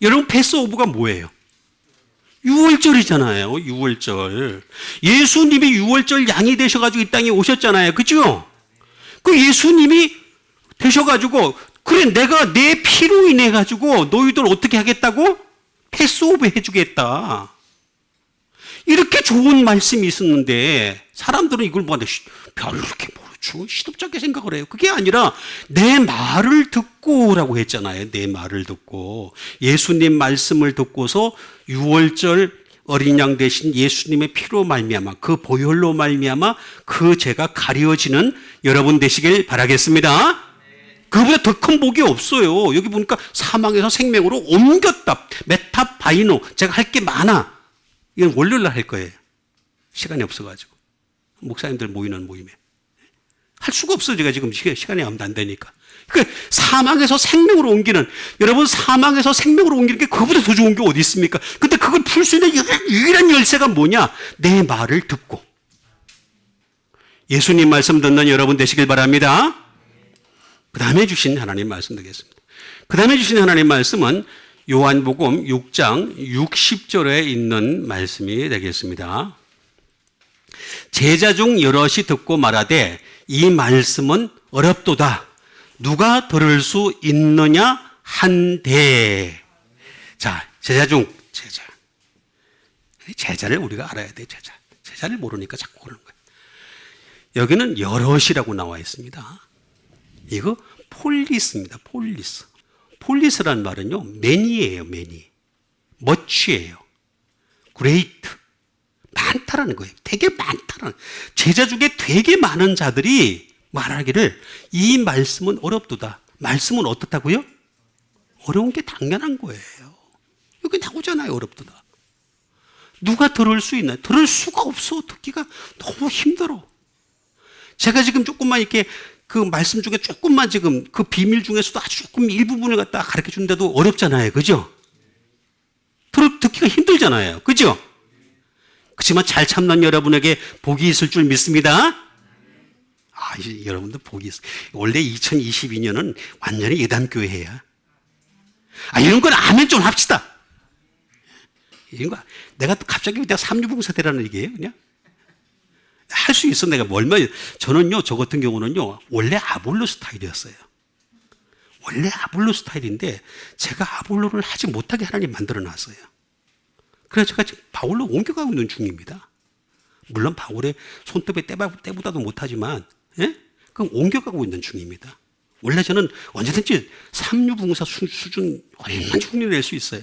여러분, 패스오브가 뭐예요? 유월절이잖아요. 유월절. 예수님이 유월절 양이 되셔가지고 이 땅에 오셨잖아요. 그죠? 그 예수님이 되셔가지고 그래 내가 내 피로 인해 가지고 너희들 어떻게 하겠다고? 패스오브 해주겠다. 이렇게 좋은 말씀이 있었는데 사람들은 이걸 뭐 별로 그렇게 모르죠. 시덥잖게 생각을 해요. 그게 아니라 내 말을 듣고라고 했잖아요. 내 말을 듣고 예수님 말씀을 듣고서 6월절 어린 양 대신 예수님의 피로 말미암아 그 보혈로 말미암아 그 죄가 가려지는 여러분 되시길 바라겠습니다. 그보다 더 큰 복이 없어요. 여기 보니까 사망에서 생명으로 옮겼다. 메타바이노. 제가 할 게 많아. 이건 월요일날 할 거예요. 시간이 없어가지고. 목사님들 모이는 모임에. 할 수가 없어요. 제가 지금 시간이 안 되니까. 그러니까 사망에서 생명으로 옮기는, 여러분 사망에서 생명으로 옮기는 게 그거보다 더 좋은 게 어디 있습니까? 근데 그걸 풀 수 있는 유일한 열쇠가 뭐냐? 내 말을 듣고. 예수님 말씀 듣는 여러분 되시길 바랍니다. 그 다음에 주신 하나님 말씀 되겠습니다. 그 다음에 주신 하나님 말씀은 요한복음 6장 60절에 있는 말씀이 되겠습니다. 제자 중 여럿이 듣고 말하되 이 말씀은 어렵도다. 누가 들을 수 있느냐 한데. 자, 제자 중 제자. 제자를 우리가 알아야 돼. 제자를 모르니까 자꾸 그러는 거예요. 여기는 여럿이라고 나와 있습니다. 이거 폴리스입니다. 폴리스. 폴리스라는 말은요, 매니예요, 매니. 머치예요. 그레이트. 많다라는 거예요. 되게 많다라는. 제자 중에 되게 많은 자들이 말하기를 이 말씀은 어렵도다. 말씀은 어떻다고요? 어려운 게 당연한 거예요. 여기 나오잖아요, 어렵도다. 누가 들을 수 있나요? 들을 수가 없어. 듣기가 너무 힘들어. 제가 지금 조금만 이렇게 그 말씀 중에 조금만 지금 그 비밀 중에서도 아주 조금 일부분을 갖다 가르쳐 주는데도 어렵잖아요. 그죠? 듣기가 힘들잖아요. 그죠? 그렇지만 잘 참는 여러분에게 복이 있을 줄 믿습니다. 여러분들 복이 있어요. 원래 2022년은 완전히 예담교회야. 이런 건 아멘 좀 합시다. 이런 거 내가 갑자기 내가 삼류봉사 되라는 얘기예요, 그냥? 할 수 있어. 내가 저는요, 저 같은 경우는요, 원래 아볼로 스타일이었어요. 원래 아볼로 스타일인데, 제가 아볼로를 하지 못하게 하나님 만들어 놨어요. 그래서 제가 지금 바울로 옮겨가고 있는 중입니다. 물론 바울의 손톱에 때보다도 못하지만, 예? 그럼 옮겨가고 있는 중입니다. 원래 저는 언제든지 삼류봉사 수준 얼마든지 흉내낼 수 있어요.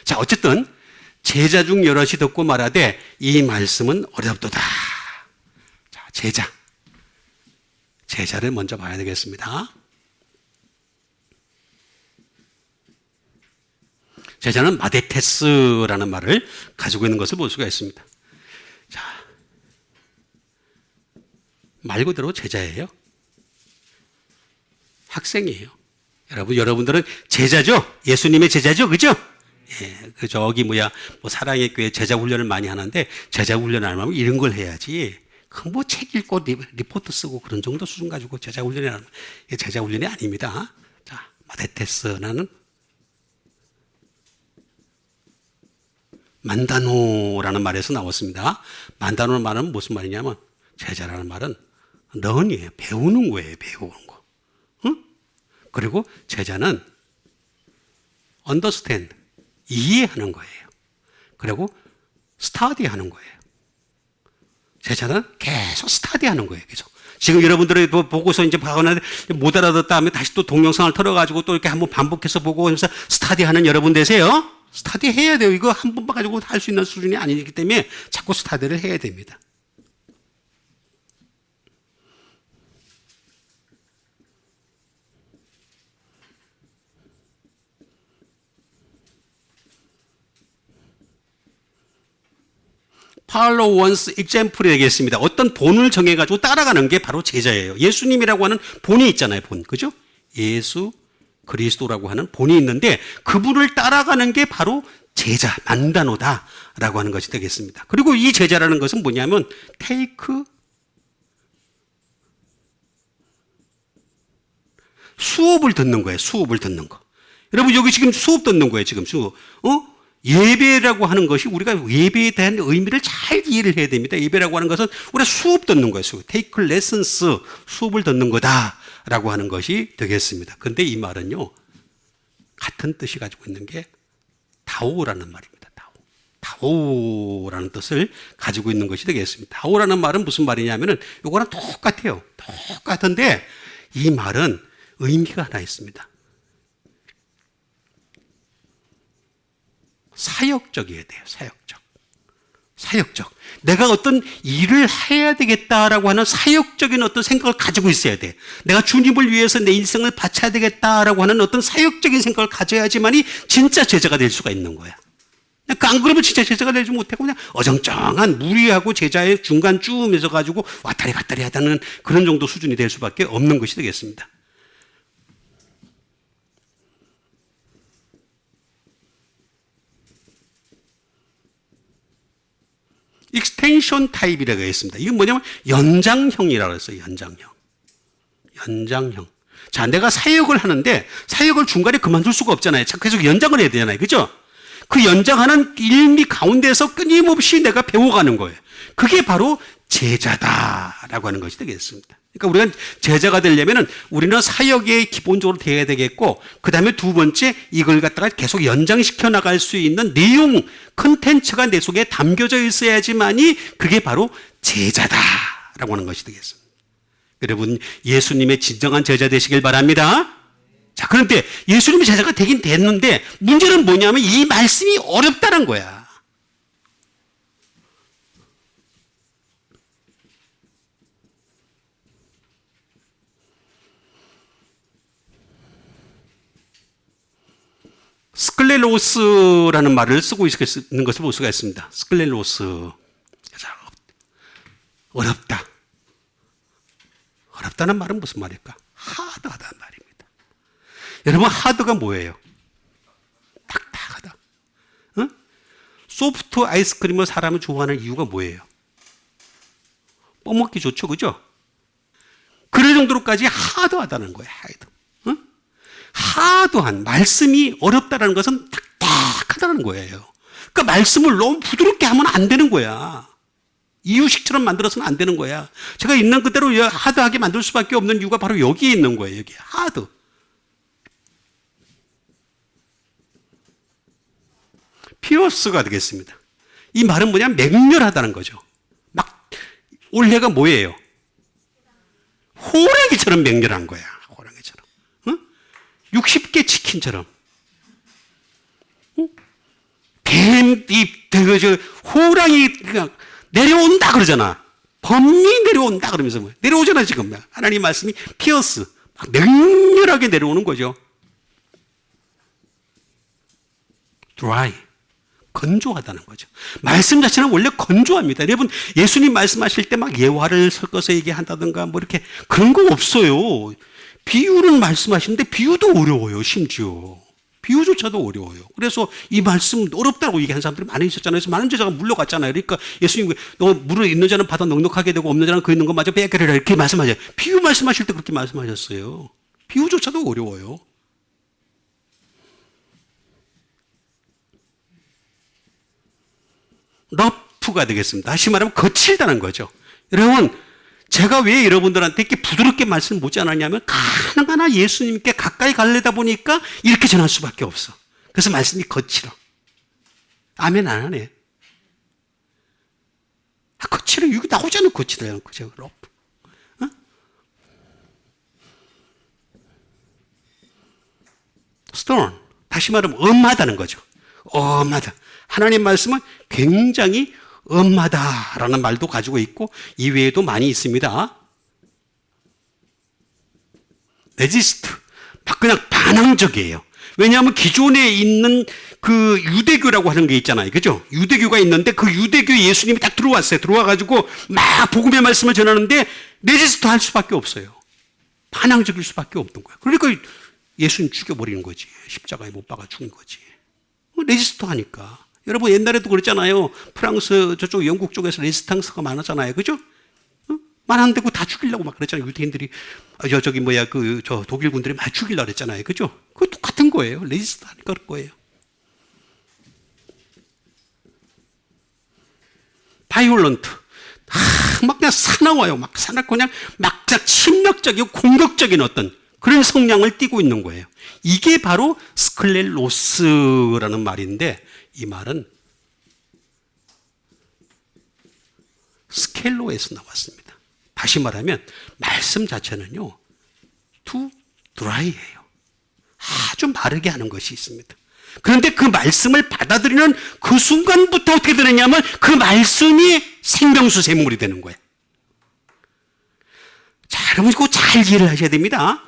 자, 어쨌든, 제자 중 여럿이 듣고 말하되, 이 말씀은 어렵도다. 제자를 먼저 봐야 되겠습니다. 제자는 마데테스라는 말을 가지고 있는 것을 볼 수가 있습니다. 자, 말 그대로 제자예요. 학생이에요. 여러분들은 제자죠? 예수님의 제자죠? 그죠? 예, 저기 사랑의 교회 제자 훈련을 많이 하는데, 제자 훈련을 하려면 이런 걸 해야지. 책 읽고 리포트 쓰고 그런 정도 수준 가지고 제자 훈련이 하는, 제자 훈련이 아닙니다. 자, 마데테스라는 만다노라는 말에서 나왔습니다. 만다노라는 말은 무슨 말이냐면, 제자라는 말은 런이에요. 배우는 거예요. 배우는 거. 응? 그리고 제자는 understand, 이해하는 거예요. 그리고 study 하는 거예요. 제자는 계속 스타디 하는 거예요. 계속. 지금 여러분들이 보고서 이제 봐가는데 못 알아듣다 하면 다시 또 동영상을 틀어가지고 또 이렇게 한번 반복해서 보고 하면서 스타디 하는 여러분 되세요. 스타디 해야 돼요. 이거 한 번만 가지고 할 수 있는 수준이 아니기 때문에 자꾸 스타디를 해야 됩니다. follow one's example이 되겠습니다. 어떤 본을 정해가지고 따라가는 게 바로 제자예요. 예수님이라고 하는 본이 있잖아요. 본. 그죠? 예수 그리스도라고 하는 본이 있는데 그분을 따라가는 게 바로 제자, 만다노다라고 하는 것이 되겠습니다. 그리고 이 제자라는 것은 뭐냐면 take 수업을 듣는 거예요. 수업을 듣는 거. 여러분 여기 지금 수업 듣는 거예요. 지금 수업. 예배라고 하는 것이 우리가 예배에 대한 의미를 잘 이해를 해야 됩니다. 예배라고 하는 것은 우리가 수업 듣는 거예요. 수업. take lessons, 수업을 듣는 거다라고 하는 것이 되겠습니다. 그런데 이 말은요, 같은 뜻이 가지고 있는 게 다오라는 말입니다. 다오. 다오라는 뜻을 가지고 있는 것이 되겠습니다. 다오라는 말은 무슨 말이냐면은 요거랑 똑같아요. 똑같은데 이 말은 의미가 하나 있습니다. 사역적이어야 돼요. 사역적. 내가 어떤 일을 해야 되겠다라고 하는 사역적인 어떤 생각을 가지고 있어야 돼. 내가 주님을 위해서 내 인생을 바쳐야 되겠다라고 하는 어떤 사역적인 생각을 가져야지만이 진짜 제자가 될 수가 있는 거야. 안 그러면 진짜 제자가 되지 못하고 그냥 어정쩡한 무리하고 제자의 중간쯤에서 가지고 왔다리 갔다리 하다는 그런 정도 수준이 될 수밖에 없는 것이 되겠습니다. 익스텐션 타입이라고 했습니다. 이건 뭐냐면 연장형이라고 했어요. 연장형. 자, 내가 사역을 하는데 사역을 중간에 그만둘 수가 없잖아요. 계속 연장을 해야 되잖아요. 그죠? 그 연장하는 일미 가운데서 끊임없이 내가 배워가는 거예요. 그게 바로 제자다라고 하는 것이 되겠습니다. 그러니까 우리가 제자가 되려면은 우리는 사역에 기본적으로 돼야 되겠고, 그 다음에 두 번째 이걸 갖다가 계속 연장시켜 나갈 수 있는 내용, 컨텐츠가 내 속에 담겨져 있어야지만이 그게 바로 제자다라고 하는 것이 되겠습니다. 여러분, 예수님의 진정한 제자 되시길 바랍니다. 자, 그런데 예수님의 제자가 되긴 됐는데 문제는 뭐냐면 이 말씀이 어렵다는 거야. 스클레로스라는 말을 쓰고 있는 것을 볼 수가 있습니다. 스클레로스. 어렵다. 어렵다는 말은 무슨 말일까? 하드하다는 말입니다. 여러분, 하드가 뭐예요? 딱딱하다. 응? 소프트 아이스크림을 사람이 좋아하는 이유가 뭐예요? 뻐먹기 좋죠, 그죠? 그럴 정도로까지 하드하다는 거예요, 하드. 하드한 말씀이 어렵다는 것은 딱딱하다는 거예요. 그러니까 말씀을 너무 부드럽게 하면 안 되는 거야. 이유식처럼 만들어서는 안 되는 거야. 제가 있는 그대로 하드하게 만들 수밖에 없는 이유가 바로 여기에 있는 거예요. 여기 하드. 피어스가 되겠습니다. 이 말은 뭐냐면 맹렬하다는 거죠. 막 올해가 뭐예요? 호랑이처럼 맹렬한 거야. 60개 치킨처럼. 호랑이 내려온다 그러잖아. 범이 내려온다 그러면서 내려오잖아 지금. 하나님 말씀이 피어스. 맹렬하게 내려오는 거죠. dry. 건조하다는 거죠. 말씀 자체는 원래 건조합니다. 여러분, 예수님 말씀하실 때 막 예화를 섞어서 얘기한다든가 뭐 이렇게 그런 거 없어요. 비유는 말씀하시는데 비유도 어려워요. 심지어 비유조차도 어려워요. 그래서 이 말씀 어렵다고 얘기하는 사람들이 많이 있었잖아요. 그래서 많은 제자가 물러갔잖아요. 그러니까 예수님 너 물에 있는 자는 바다 넉넉하게 되고 없는 자는 그 있는 것마저 빼앗기리라 이렇게 말씀하셔요. 비유 말씀하실 때 그렇게 말씀하셨어요. 비유조차도 어려워요. 러프가 되겠습니다. 다시 말하면 거칠다는 거죠. 여러분, 제가 왜 여러분들한테 이렇게 부드럽게 말씀을 못 전하냐면 가능하나 예수님께 가까이 가려다 보니까 이렇게 전할 수밖에 없어. 그래서 말씀이 거칠어. 아멘 안 하네. 거칠어. 이거 나오잖아. 거칠어요. 그죠? 러프. 어? 스톤. 다시 말하면 엄하다는 거죠. 엄하다. 하나님 말씀은 굉장히 엄하다라는 말도 가지고 있고 이외에도 많이 있습니다. 레지스트, 그냥 반항적이에요. 왜냐하면 기존에 있는 그 유대교라고 하는 게 있잖아요. 그죠? 유대교가 있는데 그 유대교에 예수님이 딱 들어왔어요. 들어와가지고 막 복음의 말씀을 전하는데 레지스트 할 수밖에 없어요. 반항적일 수밖에 없는 거예요. 그러니까 예수님 죽여버리는 거지. 십자가에 못 박아 죽인 거지. 레지스트 하니까. 여러분 옛날에도 그랬잖아요. 프랑스 저쪽 영국 쪽에서 레지스탕스가 많았잖아요. 그죠? 많았는데 다 죽이려고 막 그랬잖아요. 유대인들이 저 독일 군들이 많이 죽이려고 그랬잖아요. 그죠? 그거 똑같은 거예요. 레지스트 하니까 그럴 거예요. 바이올런트. 막 그냥 사나워요. 막 사납고 그냥 막 침략적이고 공격적인 어떤 그런 성향을 띠고 있는 거예요. 이게 바로 스클렐로스라는 말인데 이 말은 스켈로에서 나왔습니다. 다시 말하면 말씀 자체는요, too dry예요. 아주 마르게 하는 것이 있습니다. 그런데 그 말씀을 받아들이는 그 순간부터 어떻게 되느냐면 그 말씀이 생명수 샘물이 되는 거예요. 자, 여러분 이거 잘 이해를 하셔야 됩니다.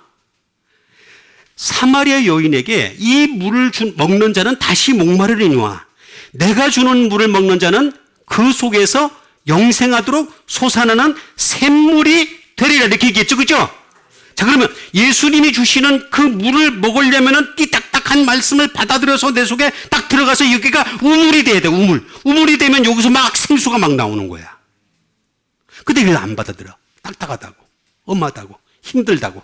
사마리아 여인에게 이 물을 먹는 자는 다시 목마르리니와 내가 주는 물을 먹는 자는 그 속에서 영생하도록 솟아나는 샘물이 되리라 이렇게 얘기했죠. 그죠? 자, 그러면 예수님이 주시는 그 물을 먹으려면은 이 딱딱한 말씀을 받아들여서 내 속에 딱 들어가서 여기가 우물이 돼야 돼. 우물이 되면 여기서 막 생수가 막 나오는 거야. 근데 이걸 안 받아들여. 딱딱하다고, 엄하다고, 힘들다고.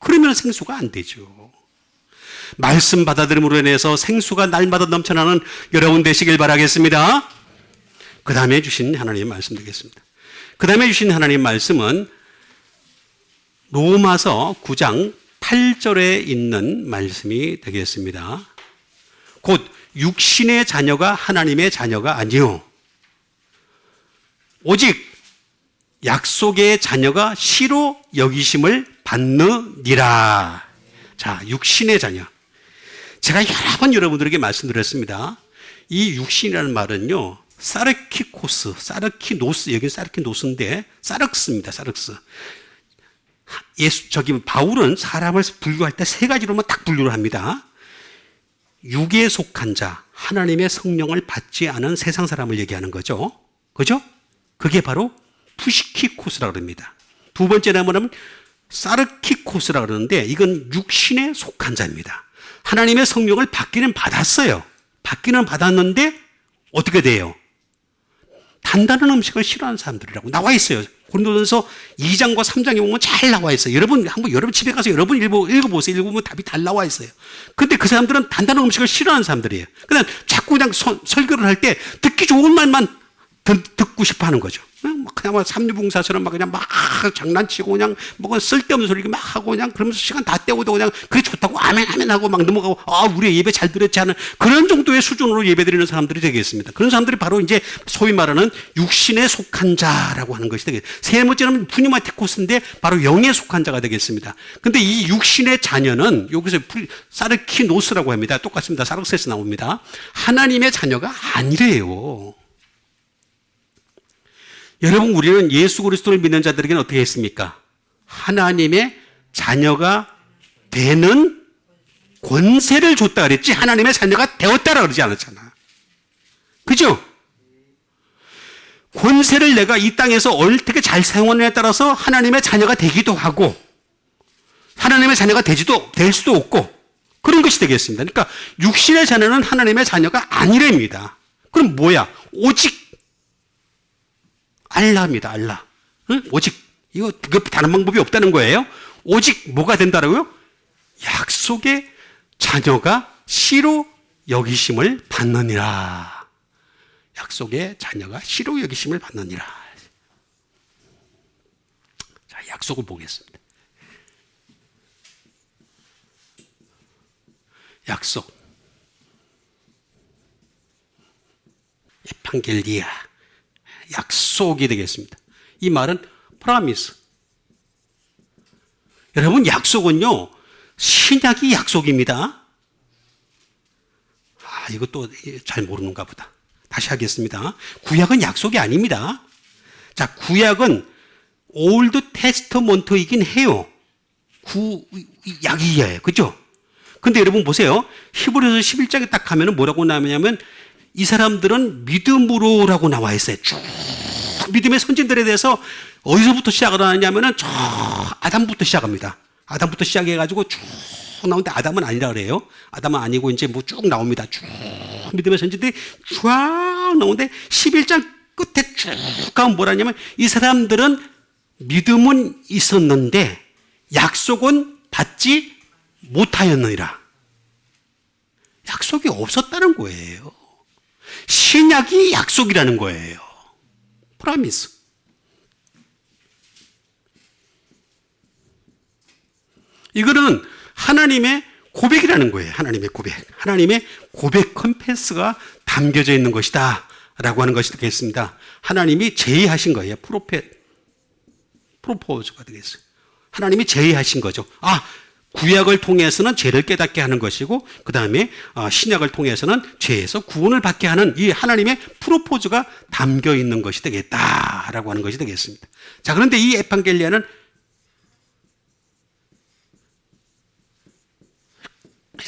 그러면 생수가 안 되죠. 말씀 받아들임으로 인해서 생수가 날마다 넘쳐나는 여러분 되시길 바라겠습니다. 그 다음에 주신 하나님의 말씀 되겠습니다. 그 다음에 주신 하나님의 말씀은 로마서 9장 8절에 있는 말씀이 되겠습니다. 곧 육신의 자녀가 하나님의 자녀가 아니요 오직 약속의 자녀가 시로 여기심을 받느니라. 자, 육신의 자녀. 제가 여러 번 여러분들에게 말씀드렸습니다. 이 육신이라는 말은요, 사르키코스, 사르키노스, 여기는 사르키노스인데, 사르크스입니다, 사르크스. 바울은 사람을 분류할 때 세 가지로만 딱 분류를 합니다. 육에 속한 자, 하나님의 성령을 받지 않은 세상 사람을 얘기하는 거죠. 그죠? 그게 바로 푸시키코스라고 합니다. 두 번째는 뭐냐면 사르키코스라고 그러는데 이건 육신에 속한 자입니다. 하나님의 성령을 받기는 받았어요. 받기는 받았는데 어떻게 돼요? 단단한 음식을 싫어하는 사람들이라고 나와 있어요. 고린도전서 2장과 3장에 보면 잘 나와 있어요. 여러분 집에 가서 여러분 읽어보세요. 읽어보면 답이 다 나와 있어요. 근데 그 사람들은 단단한 음식을 싫어하는 사람들이에요. 그냥 자꾸 그냥 설교를 할 때 듣기 좋은 말만 듣고 싶어 하는 거죠. 그냥 막 삼류봉사처럼 그냥 막 장난치고 그냥 뭐 쓸데없는 소리 막 하고 그냥 그러면서 시간 다 때우고 그냥 그게 좋다고 아멘 아멘 하고 막 넘어가고 우리 예배 잘 들었지 하는 그런 정도의 수준으로 예배드리는 사람들이 되겠습니다. 그런 사람들이 바로 이제 소위 말하는 육신에 속한 자라고 하는 것이 되겠습니다. 세 번째는 푸니마티코스인데 바로 영에 속한 자가 되겠습니다. 근데 이 육신의 자녀는 여기서 사르키노스라고 합니다. 똑같습니다. 사르크스에서 나옵니다. 하나님의 자녀가 아니래요. 여러분, 우리는 예수 그리스도를 믿는 자들에게는 어떻게 했습니까? 하나님의 자녀가 되는 권세를 줬다 그랬지 하나님의 자녀가 되었다라 그러지 않았잖아. 그죠? 권세를 내가 이 땅에서 어떻게 잘 사용하느냐에 따라서 하나님의 자녀가 되기도 하고 하나님의 자녀가 될 수도 없고 그런 것이 되겠습니다. 그러니까 육신의 자녀는 하나님의 자녀가 아니랍니다. 그럼 뭐야? 오직 알라입니다. 알라. 응? 오직 이거 다른 방법이 없다는 거예요. 오직 뭐가 된다라고요? 약속의 자녀가 시로 여기심을 받느니라. 약속의 자녀가 시로 여기심을 받느니라. 자, 약속을 보겠습니다. 약속. 에판겔리아. 약속이 되겠습니다. 이 말은 프라미스. 여러분, 약속은요, 신약이 약속입니다. 이것도 잘 모르는가 보다. 다시 하겠습니다. 구약은 약속이 아닙니다. 자, 구약은 올드 테스터먼트이긴 해요. 구약이에요. 그죠? 근데 여러분 보세요. 히브리서 11장에 딱 가면은 뭐라고 나오냐면 이 사람들은 믿음으로라고 나와 있어요. 쭉 믿음의 선진들에 대해서 어디서부터 시작을 하느냐면은 저 아담부터 시작합니다. 아담부터 시작해가지고 쭉 나오는데 아담은 아니라 그래요. 아담은 아니고 이제 뭐 쭉 나옵니다. 쭉 믿음의 선진들이 쫙 나오는데 11장 끝에 쭉 가면 뭐라냐면 이 사람들은 믿음은 있었는데 약속은 받지 못하였느니라. 약속이 없었다는 거예요. 신약이 약속이라는 거예요. 프라미스. 이거는 하나님의 고백이라는 거예요. 하나님의 고백. 하나님의 고백 컨펜스가 담겨져 있는 것이다 라고 하는 것이 되겠습니다. 하나님이 제의하신 거예요. 프로포즈가 되겠어요. 하나님이 제의하신 거죠. 구약을 통해서는 죄를 깨닫게 하는 것이고, 그 다음에 신약을 통해서는 죄에서 구원을 받게 하는 이 하나님의 프로포즈가 담겨 있는 것이 되겠다라고 하는 것이 되겠습니다. 자, 그런데 이 에판겔리아는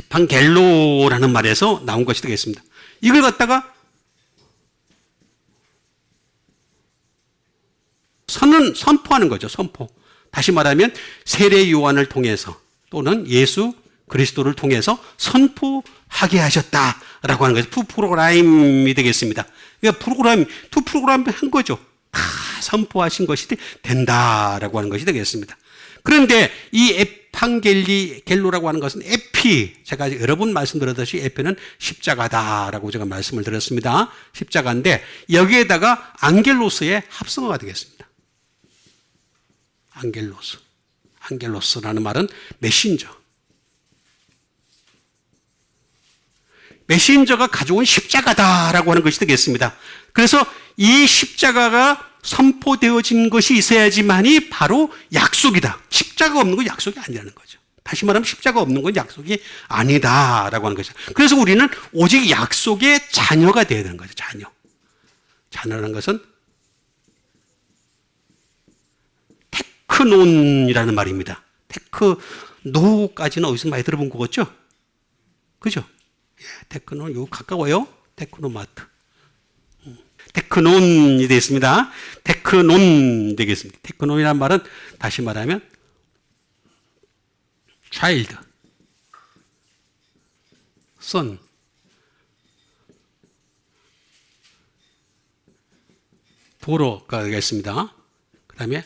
에판겔로라는 말에서 나온 것이 되겠습니다. 이걸 갖다가 선포하는 거죠. 선포. 다시 말하면 세례 요한을 통해서 또는 예수 그리스도를 통해서 선포하게 하셨다라고 하는 것이 프로그램이 되겠습니다. 그러니까 프로그램 한 거죠. 다 선포하신 것이 된다라고 하는 것이 되겠습니다. 그런데 이 에판겔로라고 하는 것은 제가 여러 번 말씀드렸듯이 에피는 십자가다라고 제가 말씀을 드렸습니다. 십자가인데 여기에다가 안겔로스의 합성어가 되겠습니다. 안겔로스라는 말은 메신저가 가져온 십자가다라고 하는 것이 되겠습니다. 그래서 이 십자가가 선포되어진 것이 있어야지만이 바로 약속이다. 십자가 없는 건 약속이 아니라는 거죠. 다시 말하면 십자가 없는 건 약속이 아니다라고 하는 거죠. 그래서 우리는 오직 약속의 자녀가 되어야 되는 거죠. 자녀라는 것은 테크논이라는 말입니다. 테크노까지는 어디서 많이 들어본 거 같죠? 그죠? 테크논, 요 가까워요? 테크노마트. 테크논이 되겠습니다. 테크논 되겠습니다. 테크논이라는 말은 다시 말하면 child, son, 도로가 되겠습니다. 그 다음에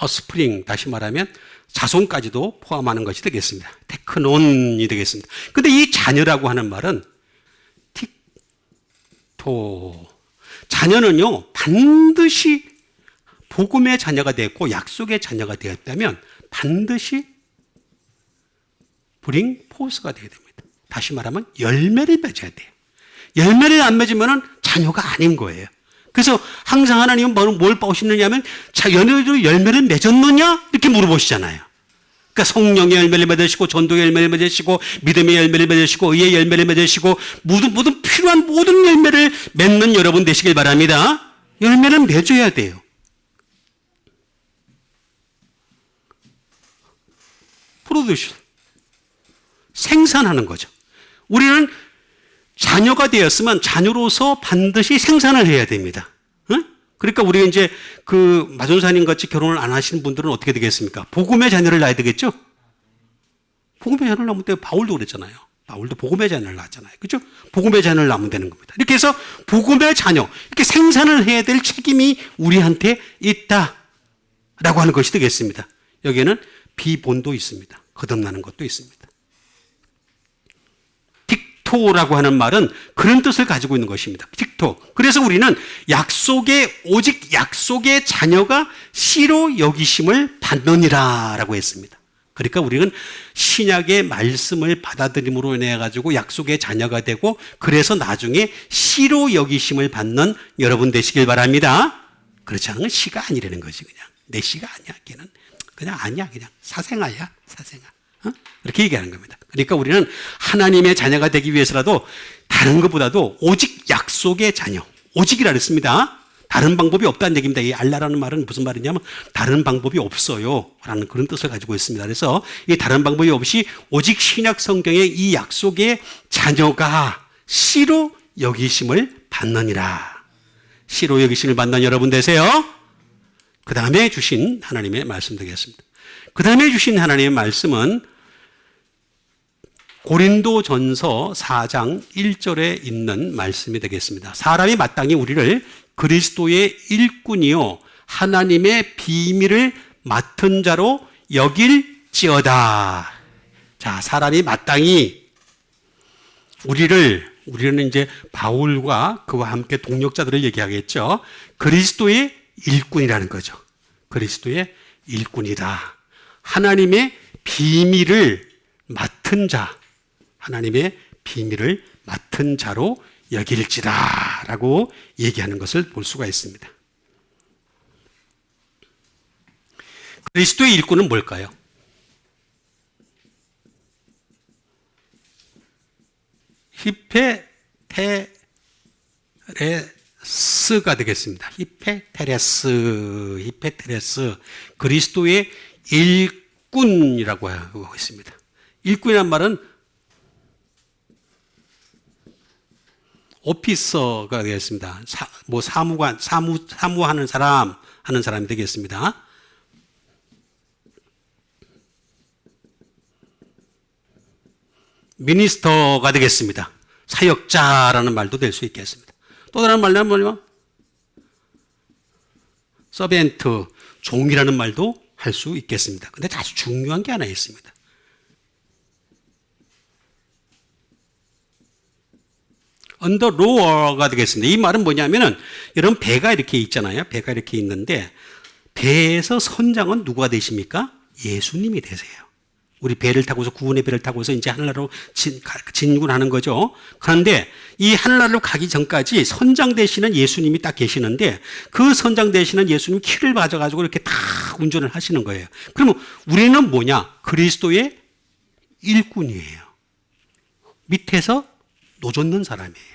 스프링, 다시 말하면 자손까지도 포함하는 것이 되겠습니다. 테크논이 되겠습니다. 근데 이 자녀라고 하는 말은 자녀는요, 반드시 복음의 자녀가 되었고 약속의 자녀가 되었다면 반드시 브링 포스가 되어야 됩니다. 다시 말하면 열매를 맺어야 돼요. 열매를 안 맺으면 자녀가 아닌 거예요. 그래서 항상 하나님은 뭘 보시느냐면 너희들이 열매를 맺었느냐? 이렇게 물어보시잖아요. 그러니까 성령의 열매를 맺으시고 전도의 열매를 맺으시고 믿음의 열매를 맺으시고 의의 열매를 맺으시고 모든 필요한 모든 열매를 맺는 여러분 되시길 바랍니다. 열매를 맺어야 돼요. 프로듀스, 생산하는 거죠. 우리는 자녀가 되었으면 자녀로서 반드시 생산을 해야 됩니다. 응? 그러니까 우리가 이제 그 마존사님 같이 결혼을 안 하시는 분들은 어떻게 되겠습니까? 복음의 자녀를 낳아야 되겠죠? 복음의 자녀를 낳으면 때 바울도 그랬잖아요. 바울도 복음의 자녀를 낳았잖아요. 그죠? 복음의 자녀를 낳으면 되는 겁니다. 이렇게 해서 복음의 자녀, 이렇게 생산을 해야 될 책임이 우리한테 있다라고 하는 것이 되겠습니다. 여기에는 비본도 있습니다. 거듭나는 것도 있습니다. 틱토라고 하는 말은 그런 뜻을 가지고 있는 것입니다. 틱토. 그래서 우리는 오직 약속의 자녀가 씨로 여기심을 받느니라라고 했습니다. 그러니까 우리는 신약의 말씀을 받아들임으로 인해 가지고 약속의 자녀가 되고 그래서 나중에 씨로 여기심을 받는 여러분 되시길 바랍니다. 그렇지 않으면 씨가 아니라는 것이 그냥 내 씨가 아니야. 걔는 그냥 아니야. 그냥 사생아야. 사생아. 이렇게 얘기하는 겁니다. 그러니까 우리는 하나님의 자녀가 되기 위해서라도 다른 것보다도 오직 약속의 자녀, 오직이라 그랬습니다. 다른 방법이 없다는 얘기입니다. 이 알라라는 말은 무슨 말이냐면 다른 방법이 없어요 라는 그런 뜻을 가지고 있습니다. 그래서 이 다른 방법이 없이 오직 신약 성경의 이 약속의 자녀가 씨로 여기심을 받느니라. 씨로 여기심을 받는 여러분 되세요. 그 다음에 주신 하나님의 말씀 되겠습니다. 그 다음에 주신 하나님의 말씀은 고린도전서 4장 1절에 있는 말씀이 되겠습니다. 사람이 마땅히 우리를 그리스도의 일꾼이요 하나님의 비밀을 맡은 자로 여길지어다. 자, 사람이 마땅히 우리는 이제 바울과 그와 함께 동력자들을 얘기하겠죠. 그리스도의 일꾼이라는 거죠. 그리스도의 일꾼이다. 하나님의 비밀을 맡은 자, 하나님의 비밀을 맡은 자로 여길지라 라고 얘기하는 것을 볼 수가 있습니다. 그리스도의 일꾼은 뭘까요? 히페테레스가 되겠습니다. 히페테레스. 그리스도의 일꾼이라고 하고 있습니다. 일꾼이란 말은 오피서가 되겠습니다. 사무하는 사람이 되겠습니다. 미니스터가 되겠습니다. 사역자라는 말도 될 수 있겠습니다. 또 다른 말은 뭐냐면 서벤트, 종이라는 말도 할 수 있겠습니다. 근데 아주 중요한 게 하나 있습니다. 언더 로어가 되겠습니다. 이 말은 뭐냐면은 여러분 배가 이렇게 있잖아요. 배가 이렇게 있는데 배에서 선장은 누가 되십니까? 예수님이 되세요. 우리 배를 타고서 구원의 배를 타고서 이제 하늘나라로 진군하는 거죠. 그런데 이 하늘나라로 가기 전까지 선장 되시는 예수님이 딱 계시는데 그 선장 되시는 예수님 키를 가져가지고 이렇게 다 운전을 하시는 거예요. 그러면 우리는 뭐냐? 그리스도의 일꾼이에요. 밑에서 노젓는 사람이에요.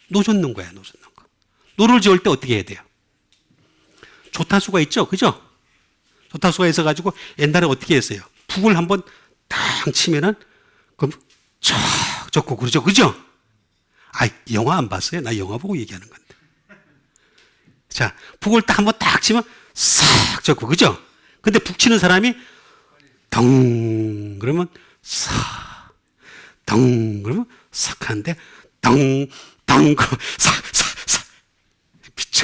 노젓는 거야, 노젓는 거. 노를 지을 때 어떻게 해야 돼요? 조타수가 있죠, 그죠? 조타수가 있어가지고 옛날에 어떻게 했어요? 북을 한번 딱 치면은 그럼 쫙 젓고 그러죠, 그죠? 아, 영화 안 봤어요? 나 영화 보고 얘기하는 건데. 자, 북을 딱 한번 딱 치면 싹 젓고, 그죠? 근데 북 치는 사람이 덩 그러면 싹, 덩 그러면 싹 하는데 덩 싹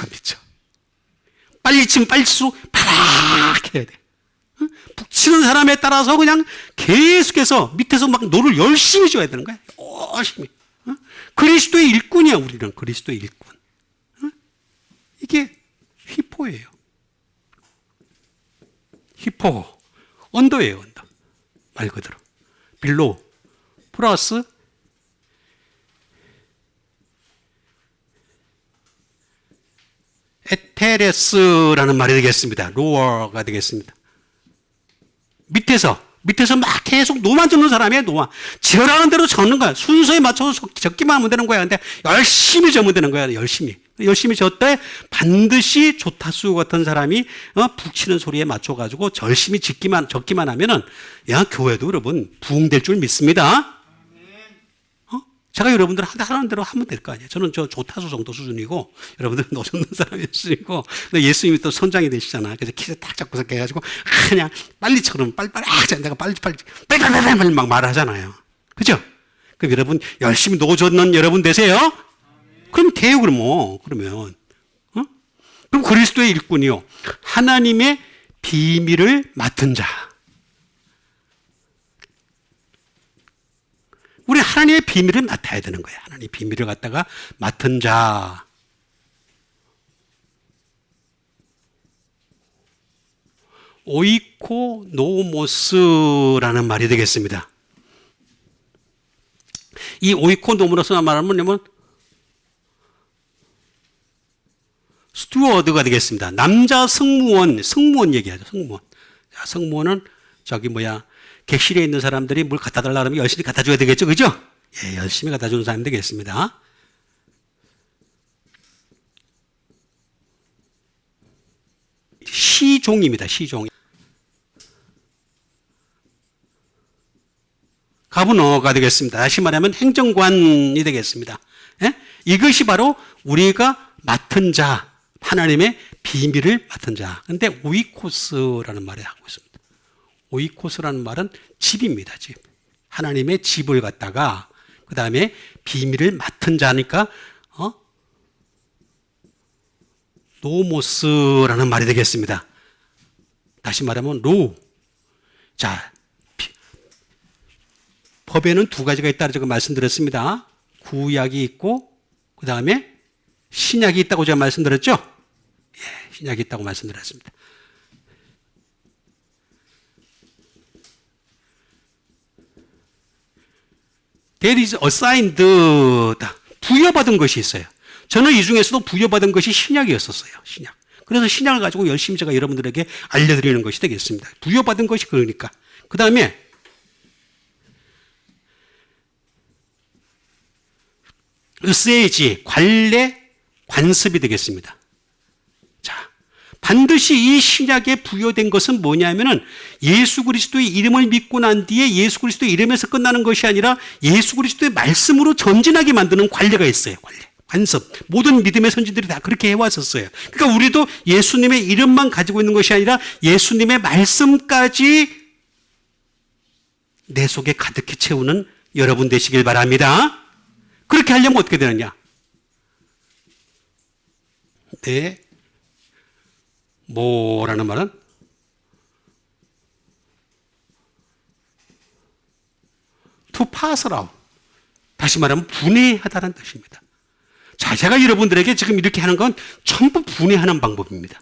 미쳐. 빨리 치면 빨리 칠수록 파락 해야 돼. 북치는 사람에 따라서 그냥 계속해서 밑에서 막 노를 열심히 줘야 되는 거야. 열심히. 그리스도의 일꾼이야, 우리는. 그리스도의 일꾼. 이게 휘포예요. 휘포. 언더예요, 언더. 말 그대로. 빌로우. 플러스 에테레스라는 말이 되겠습니다. 로어가 되겠습니다. 밑에서 막 계속 노만 젓는 사람이에요, 노만. 지어라는 대로 젓는 거야. 순서에 맞춰서 젓기만 하면 되는 거야. 근데 열심히 젓으면 되는 거야, 열심히 젓되 반드시 조타수 같은 사람이 북 치는 소리에 맞춰가지고 열심히 젓기만 하면은, 야, 교회도 여러분, 부흥될 줄 믿습니다. 제가 여러분들 하라는 대로 하면 될 거 아니에요. 저는 저 조타수 정도 수준이고, 여러분들은 노젓는 사람일 수있고, 근데 예수님이 또 선장이 되시잖아. 그래서 키를 딱 잡고서 해가지고, 그냥 빨리처럼, 빨리빨리, 내가 빨리 막 말하잖아요. 그죠? 그럼 여러분, 열심히 노젓는 여러분 되세요? 그럼 돼요, 그러면. 그럼 그리스도의 일꾼이요. 하나님의 비밀을 맡은 자. 우리 하나님의 비밀을 맡아야 되는 거예요. 하나님의 비밀을 갖다가 맡은 자. 오이코노모스라는 말이 되겠습니다. 이 오이코노모스라는 말은 뭐냐면 스튜어드가 되겠습니다. 남자 승무원 얘기하죠. 승무원은 객실에 있는 사람들이 뭘 갖다 달라 그러면 열심히 갖다 줘야 되겠죠. 그죠? 예, 열심히 갖다 주는 사람이 되겠습니다. 시종입니다. 시종. 가브너가 되겠습니다. 다시 말하면 행정관이 되겠습니다. 예? 이것이 바로 우리가 맡은 자, 하나님의 비밀을 맡은 자. 근데 오이코스라는 말을 하고 있습니다. 오이코스라는 말은 집입니다. 집. 하나님의 집을 갖다가 그 다음에 비밀을 맡은 자니까 노모스라는 말이 되겠습니다. 다시 말하면 자, 법에는 두 가지가 있다고 제가 말씀드렸습니다. 구약이 있고 그 다음에 신약이 있다고 제가 말씀드렸죠? 예, 신약이 있다고 말씀드렸습니다. That is assigned. 부여받은 것이 있어요. 저는 이 중에서도 부여받은 것이 신약이었었어요. 신약. 그래서 신약을 가지고 열심히 제가 여러분들에게 알려드리는 것이 되겠습니다. 부여받은 것이 그러니까. 그 다음에 으세지 관례 관습이 되겠습니다. 자, 반드시 이 신약에 부여된 것은 뭐냐면은 예수 그리스도의 이름을 믿고 난 뒤에 예수 그리스도의 이름에서 끝나는 것이 아니라 예수 그리스도의 말씀으로 전진하게 만드는 관례가 있어요. 관례, 관습. 모든 믿음의 선진들이 다 그렇게 해왔었어요. 그러니까 우리도 예수님의 이름만 가지고 있는 것이 아니라 예수님의 말씀까지 내 속에 가득히 채우는 여러분 되시길 바랍니다. 그렇게 하려면 어떻게 되느냐? 네. 뭐라는 말은? to pass out. 다시 말하면 분해하다는 뜻입니다. 자, 제가 여러분들에게 지금 이렇게 하는 건 전부 분해하는 방법입니다.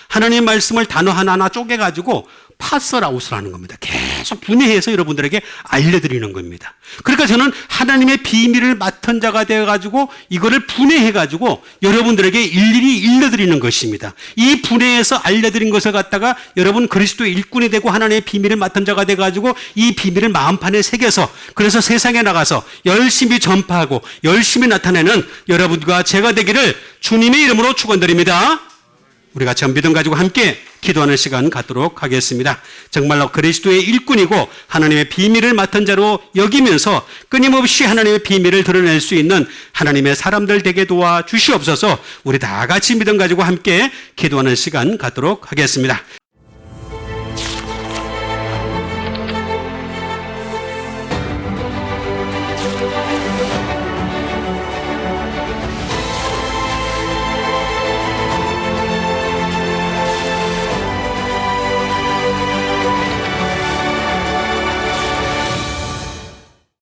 하나님의 말씀을 단어 하나하나 쪼개가지고 pass out을 하는 겁니다. 계속 분해해서 여러분들에게 알려드리는 겁니다. 그러니까 저는 하나님의 비밀을 맡은 자가 되어가지고 이거를 분해해가지고 여러분들에게 일일이 일러드리는 것입니다. 이 분해해서 알려드린 것을 갖다가 여러분 그리스도의 일꾼이 되고 하나님의 비밀을 맡은 자가 돼가지고 이 비밀을 마음판에 새겨서 그래서 세상에 나가서 열심히 전파하고 열심히 나타내는 여러분과 제가 되기를 주님의 이름으로 축원드립니다. 우리 같이 믿음 가지고 함께 기도하는 시간 갖도록 하겠습니다. 정말로 그리스도의 일꾼이고 하나님의 비밀을 맡은 자로 여기면서 끊임없이 하나님의 비밀을 드러낼 수 있는 하나님의 사람들 되게 도와 주시옵소서. 우리 다 같이 믿음 가지고 함께 기도하는 시간 갖도록 하겠습니다.